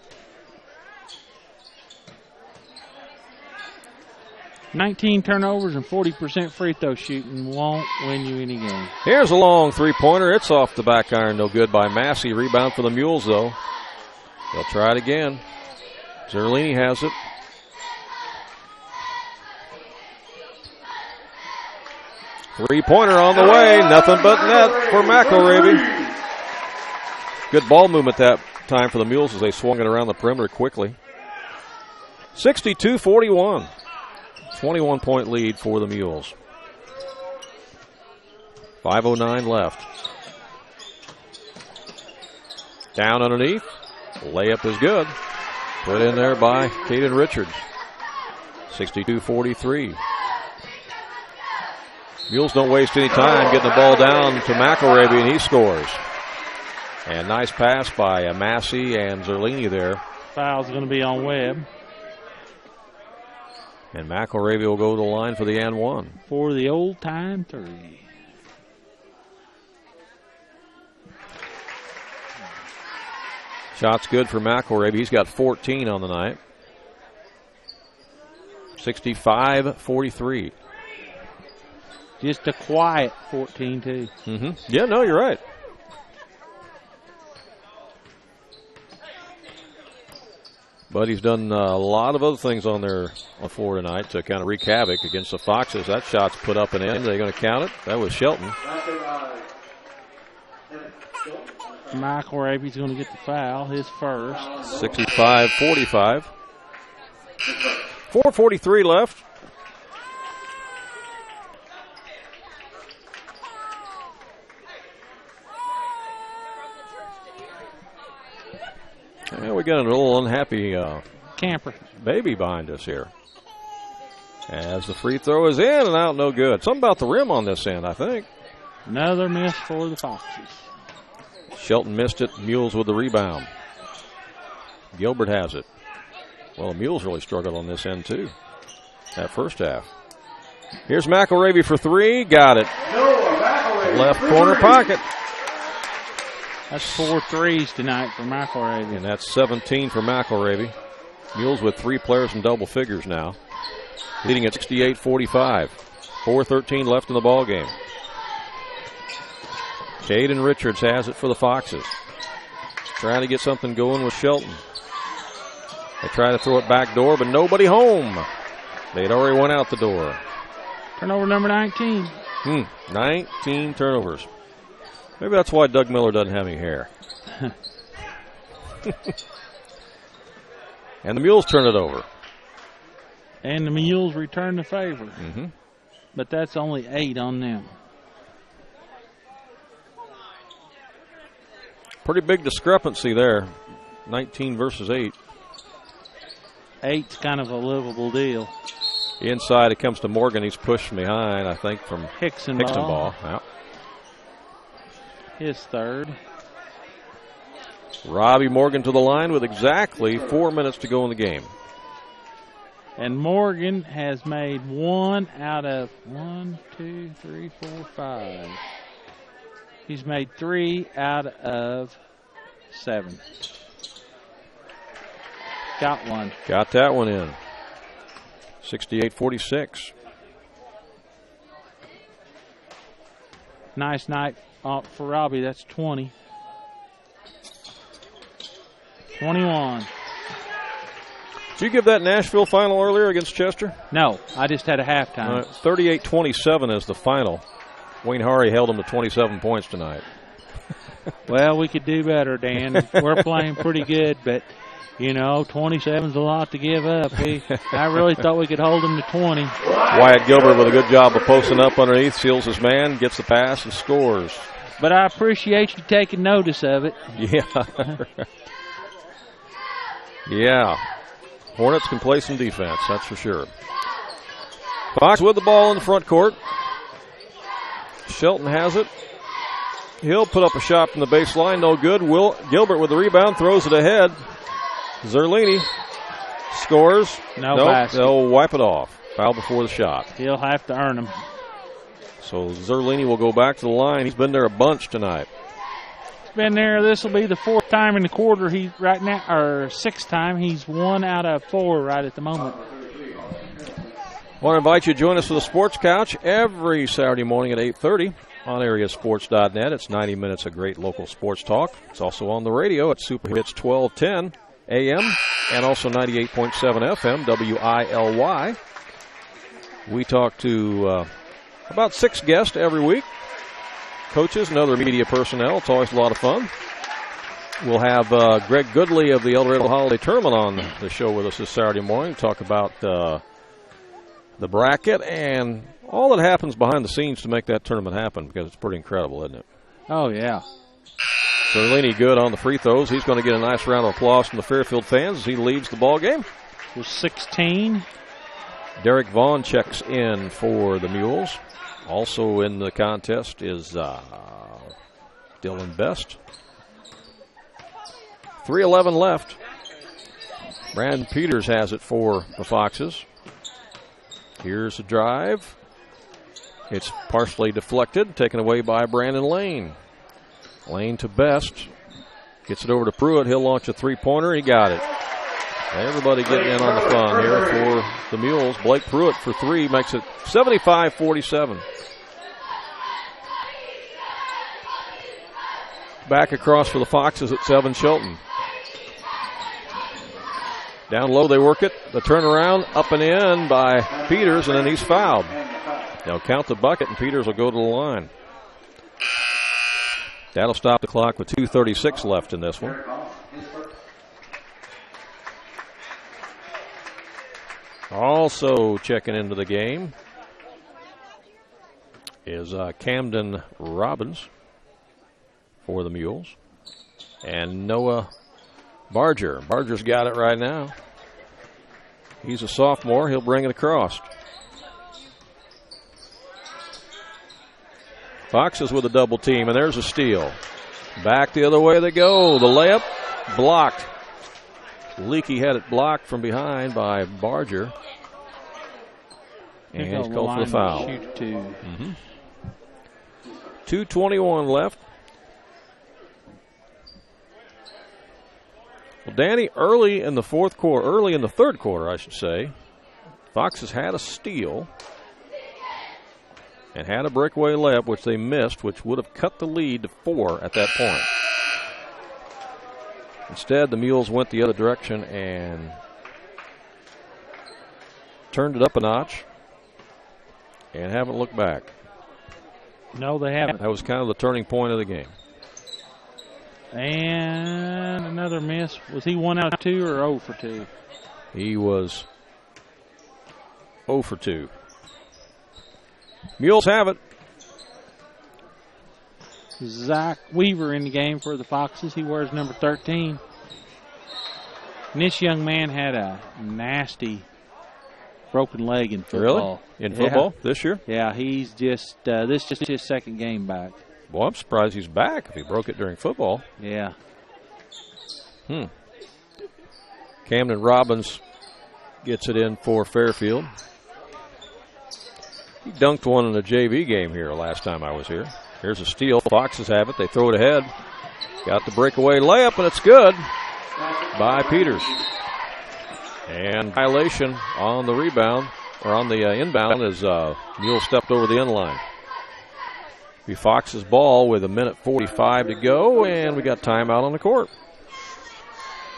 19 turnovers and 40% free throw shooting won't win you any game. Here's a long three-pointer. It's off the back iron. No good by Massey. Rebound for the Mules, though. They'll try it again. Zerlini has it. Three-pointer on the way. Nothing but net for McElravy. Good ball movement that time for the Mules as they swung it around the perimeter quickly. 62-41. 21-point lead for the Mules. 5:09 left. Down underneath. Layup is good. Put in there by Caden Richards. 62-43. Mules don't waste any time getting the ball down to McElravy, and he scores. And nice pass by Massey and Zerlini there. Foul's going to be on Webb. And McElravy will go to the line for the and one. For the old-time three. Shot's good for McElravy. He's got 14 on the night. 65-43. Just a quiet 14, too. Yeah, no, you're right. But he's done a lot of other things on their floor tonight to kind of wreak havoc against the Foxes. That shot's put up and in. They're going to count it. That was Shelton. McElravy's going to get the foul, his first. 65-45. 4:43 left. Yeah, we got a little unhappy Camper baby behind us here. As the free throw is in and out, no good. Something about the rim on this end, I think. Another miss for the Foxes. Shelton missed it. Mules with the rebound. Gilbert has it. Well, the Mules really struggled on this end, too, that first half. Here's McElravy for three. Got it. Left corner pocket. That's 4 threes tonight for McElravy. And that's 17 for McElravy. Mules with 3 players in double figures now. Leading at 68-45. 4:13 left in the ball game. Caden Richards has it for the Foxes. Trying to get something going with Shelton. They try to throw it back door, but nobody home. They'd already went out the door. Turnover number 19. 19 turnovers. Maybe that's why Doug Miller doesn't have any hair. And the Mules turn it over. And the Mules return the favor. But that's only 8 on them. Pretty big discrepancy there. 19 versus 8. 8's kind of a livable deal. Inside it comes to Morgan. He's pushed behind, I think, from Hickson ball. Yeah. His third. Robbie Morgan to the line with exactly 4 minutes to go in the game. And Morgan has made 1 out of 5. He's made 3 out of 7. Got one. Got that one in. 68-46. Nice night for Robbie. That's 20. 21. Did you give that Nashville final earlier against Chester? No, I just had a halftime. 38-27 is the final. Wayne Harry held them to 27 points tonight. Well, we could do better, Dan. We're playing pretty good, but, 27's a lot to give up. I really thought we could hold them to 20. Wyatt Gilbert with a good job of posting up underneath, seals his man, gets the pass, and scores. But I appreciate you taking notice of it. Yeah. Yeah. Hornets can play some defense, that's for sure. Fox with the ball in the front court. Shelton has it. He'll put up a shot from the baseline, no good. Gilbert with the rebound, throws it ahead. Zerlini scores. No basket. They'll wipe it off. Foul before the shot. He'll have to earn them. So Zerlini will go back to the line. He's been there a bunch tonight. He's been there. This will be the 4th time in the quarter. He's right now, or 6th time. He's 1 out of 4 right at the moment. I want to invite you to join us for the Sports Couch every Saturday morning at 8:30 on AreaSports.net. It's 90 minutes of great local sports talk. It's also on the radio at Super Hits 1210 AM and also 98.7 FM, WILY. We talk to about 6 guests every week, coaches and other media personnel. It's always a lot of fun. We'll have Greg Goodley of the El Dorado Holiday Tournament on the show with us this Saturday morning. Talk about the bracket and all that happens behind the scenes to make that tournament happen, because it's pretty incredible, isn't it? Oh, yeah. Zerlini good on the free throws. He's going to get a nice round of applause from the Fairfield fans as he leads the ball game. With 16. Derek Vaughn checks in for the Mules. Also in the contest is Dylan Best. 3:11 left. Brandon Peters has it for the Foxes. Here's a drive. It's partially deflected, taken away by Brandon Lane. Lane to Best. Gets it over to Pruitt. He'll launch a three-pointer. He got it. Everybody getting in on the fun here for the Mules. Blake Pruitt for 3 makes it 75-47. Back across for the Foxes at 7, Shelton. Down low they work it. The turnaround up and in by Peters, and then he's fouled. They'll count the bucket, and Peters will go to the line. That'll stop the clock with 2:36 left in this one. Also checking into the game is Camden Robbins for the Mules. And Noah Barger. Barger's got it right now. He's a sophomore. He'll bring it across. Foxes with a double team, and there's a steal. Back the other way they go. The layup blocked. Leakey had it blocked from behind by Barger. And he's called for the foul. 2:21 left. Well, Danny, early in the third quarter, I should say, Foxes had a steal and had a breakaway layup, which they missed, which would have cut the lead to 4 at that point. Instead, the Mules went the other direction and turned it up a notch and haven't looked back. No, they haven't. That was kind of the turning point of the game. And another miss. Was he 1 out of 2 or 0 for 2? He was 0 for 2. Mules have it. Zach Weaver in the game for the Foxes. He wears number 13. And this young man had a nasty broken leg in football. Really? In football this year? Yeah, he's just this is just his second game back. Well, I'm surprised he's back if he broke it during football. Yeah. Camden Robbins gets it in for Fairfield. He dunked one in a JV game here last time I was here. Here's a steal. Foxes have it. They throw it ahead. Got the breakaway layup, and it's good by Peters. And violation on the rebound, or on the inbound, as Mule stepped over the end line. Be Fox's ball with 1:45 to go, and we got timeout on the court.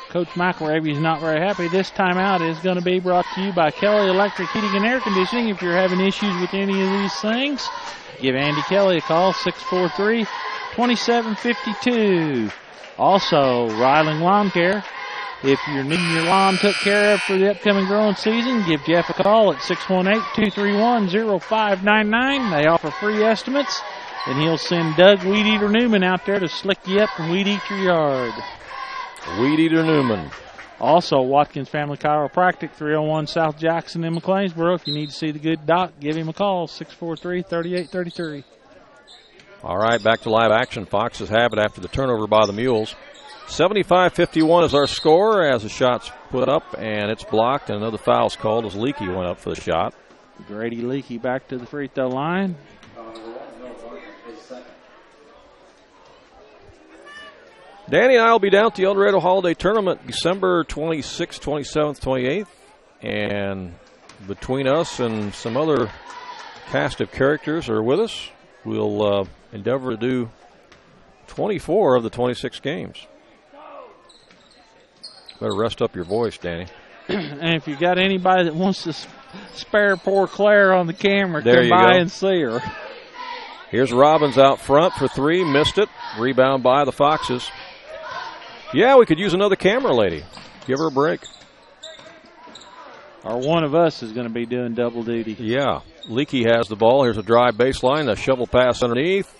Coach McElravy is not very happy. This timeout is going to be brought to you by Kelly Electric Heating and Air Conditioning. If you're having issues with any of these things, give Andy Kelly a call, 643-2752. Also, Riling Lawn Care. If you're needing your lawn took care of for the upcoming growing season, give Jeff a call at 618-231-0599. They offer free estimates, and he'll send Doug Weed Eater Newman out there to slick you up and weed eat your yard. Weed Eater Newman. Also, Watkins Family Chiropractic, 301 South Jackson in McLeansboro. If you need to see the good doc, give him a call, 643-3833. All right, back to live action. Foxes have it after the turnover by the Mules. 75-51 is our score as the shot's put up, and it's blocked, and another foul's called as Leakey went up for the shot. Grady Leakey back to the free throw line. Danny and I will be down at the El Dorado Holiday Tournament December 26th, 27th, 28th. And between us and some other cast of characters are with us, we'll endeavor to do 24 of the 26 games. Better rest up your voice, Danny. And if you got anybody that wants to spare poor Claire on the camera, there come by go. and see her. Here's Robbins out front for three. Missed it. Rebound by the Foxes. Yeah, we could use another camera lady. Give her a break. Or one of us is going to be doing double duty. Yeah. Leakey has the ball. Here's a drive baseline. A shovel pass underneath.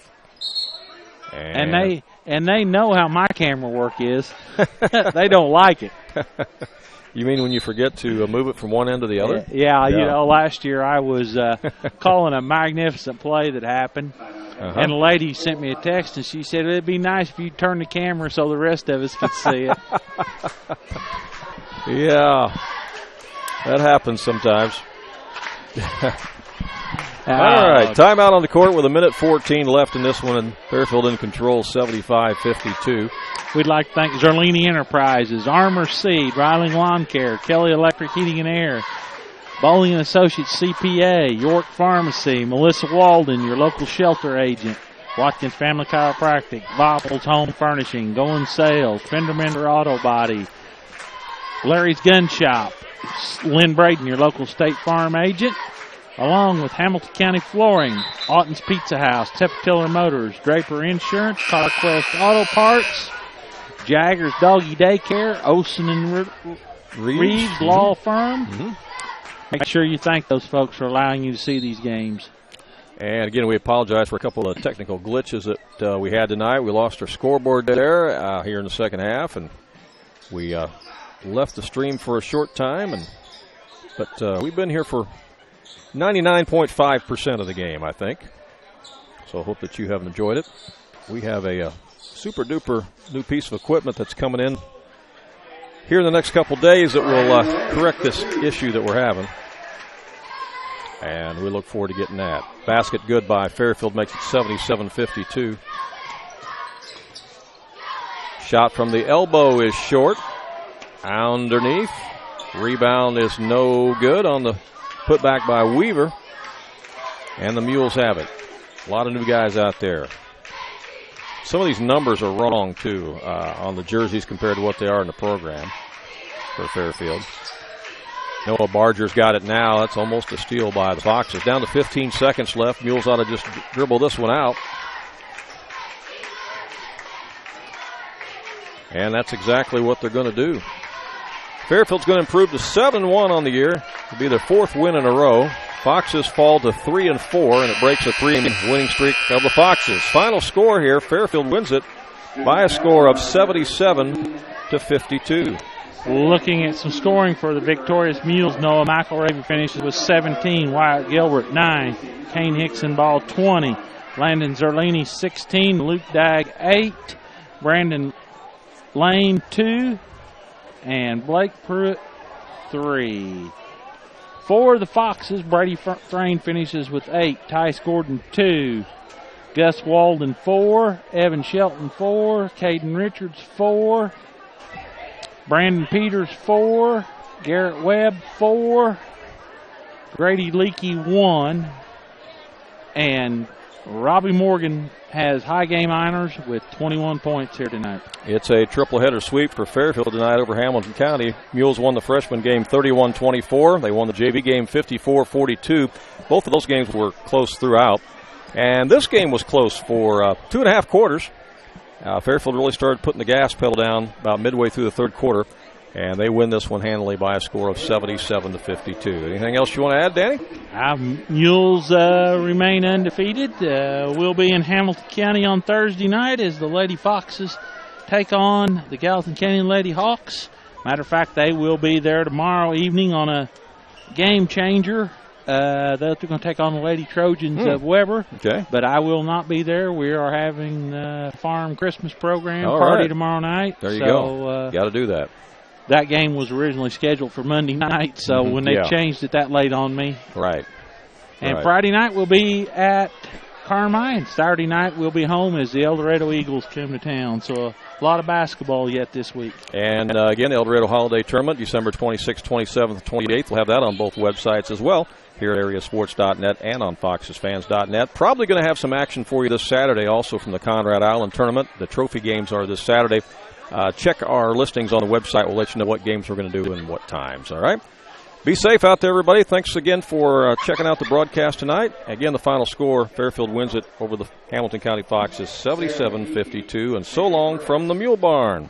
And they know how my camera work is. They don't like it. You mean when you forget to move it from one end to the other? Yeah, you know, last year I was calling a magnificent play that happened. And a lady sent me a text, and she said, it'd be nice if you turn the camera so the rest of us could see it. Yeah, that happens sometimes. All right, timeout on the court with 1:14 left in this one, and Fairfield in control, 75-52. We'd like to thank Zerlini Enterprises, Armor Seed, Riley Lawn Care, Kelly Electric Heating and Air, Bowling & Associates CPA, York Pharmacy, Melissa Walden, your local shelter agent, Watkins Family Chiropractic, Vopples Home Furnishing, Going Sales, Fender Mender Auto Body, Larry's Gun Shop, Lynn Braden, your local State Farm agent, along with Hamilton County Flooring, Alton's Pizza House, Tepper Motors, Draper Insurance, CarQuest Auto Parts, Jaggers Doggy Daycare, Olson and Reeves Law Firm. Make sure you thank those folks for allowing you to see these games. And again, we apologize for a couple of technical glitches that we had tonight. We lost our scoreboard there here in the second half, and we left the stream for a short time. But we've been here for 99.5% of the game, I think. So I hope that you have enjoyed it. We have a super duper new piece of equipment that's coming in here in the next couple days that will correct this issue that we're having. And we look forward to getting that. Basket good by Fairfield makes it 77-52. Shot from the elbow is short. Underneath. Rebound is no good on the putback by Weaver. And the Mules have it. A lot of new guys out there. Some of these numbers are wrong, too, on the jerseys compared to what they are in the program for Fairfield. Noah Barger's got it now. That's almost a steal by the Foxes. Down to 15 seconds left. Mules ought to just dribble this one out. And that's exactly what they're going to do. Fairfield's going to improve to 7-1 on the year. It'll be their fourth win in a row. Foxes fall to 3-4, and it breaks a 3-winning streak of the Foxes. Final score here, Fairfield wins it by a score of 77-52. Looking at some scoring for the victorious Mules, Noah McElravy finishes with 17, Wyatt Gilbert 9, Kane Hickson ball 20, Landon Zerlini 16, Luke Dagg 8, Brandon Lane 2, and Blake Pruitt 3. For the Foxes, Brady Thrain finishes with 8, Tice Gordon 2, Gus Walden 4, Evan Shelton 4, Caden Richards 4, Brandon Peters 4, Garrett Webb 4, Grady Leakey 1, and Robbie Morgan has high game honors with 21 points here tonight. It's a triple header sweep for Fairfield tonight over Hamilton County. Mules won the freshman game 31-24. They won the JV game 54-42. Both of those games were close throughout. And this game was close for 2.5 quarters. Fairfield really started putting the gas pedal down about midway through the third quarter, and they win this one handily by a score of 77-52. Anything else you want to add, Danny? Mules remain undefeated. We'll be in Hamilton County on Thursday night as the Lady Foxes take on the Gallatin Canyon Lady Hawks. Matter of fact, they will be there tomorrow evening on a game changer. They're going to take on the Lady Trojans of Weber. Okay. But I will not be there. We are having the farm Christmas program party tomorrow night. There you go. Got to do that. That game was originally scheduled for Monday night, so when they changed it that late on me. Right. And right. Friday night we'll be at Carmine. Saturday night we'll be home as the El Dorado Eagles come to town. So a lot of basketball yet this week. And again, El Dorado Holiday Tournament, December 26th, 27th, 28th. We'll have that on both websites as well, here at AreaSports.net and on FoxesFans.net. Probably going to have some action for you this Saturday also from the Conrad Island Tournament. The trophy games are this Saturday. Check our listings on the website. We'll let you know what games we're going to do and what times, all right? Be safe out there, everybody. Thanks again for checking out the broadcast tonight. Again, the final score, Fairfield wins it over the Hamilton County Foxes 77-52. And so long from the Mule Barn.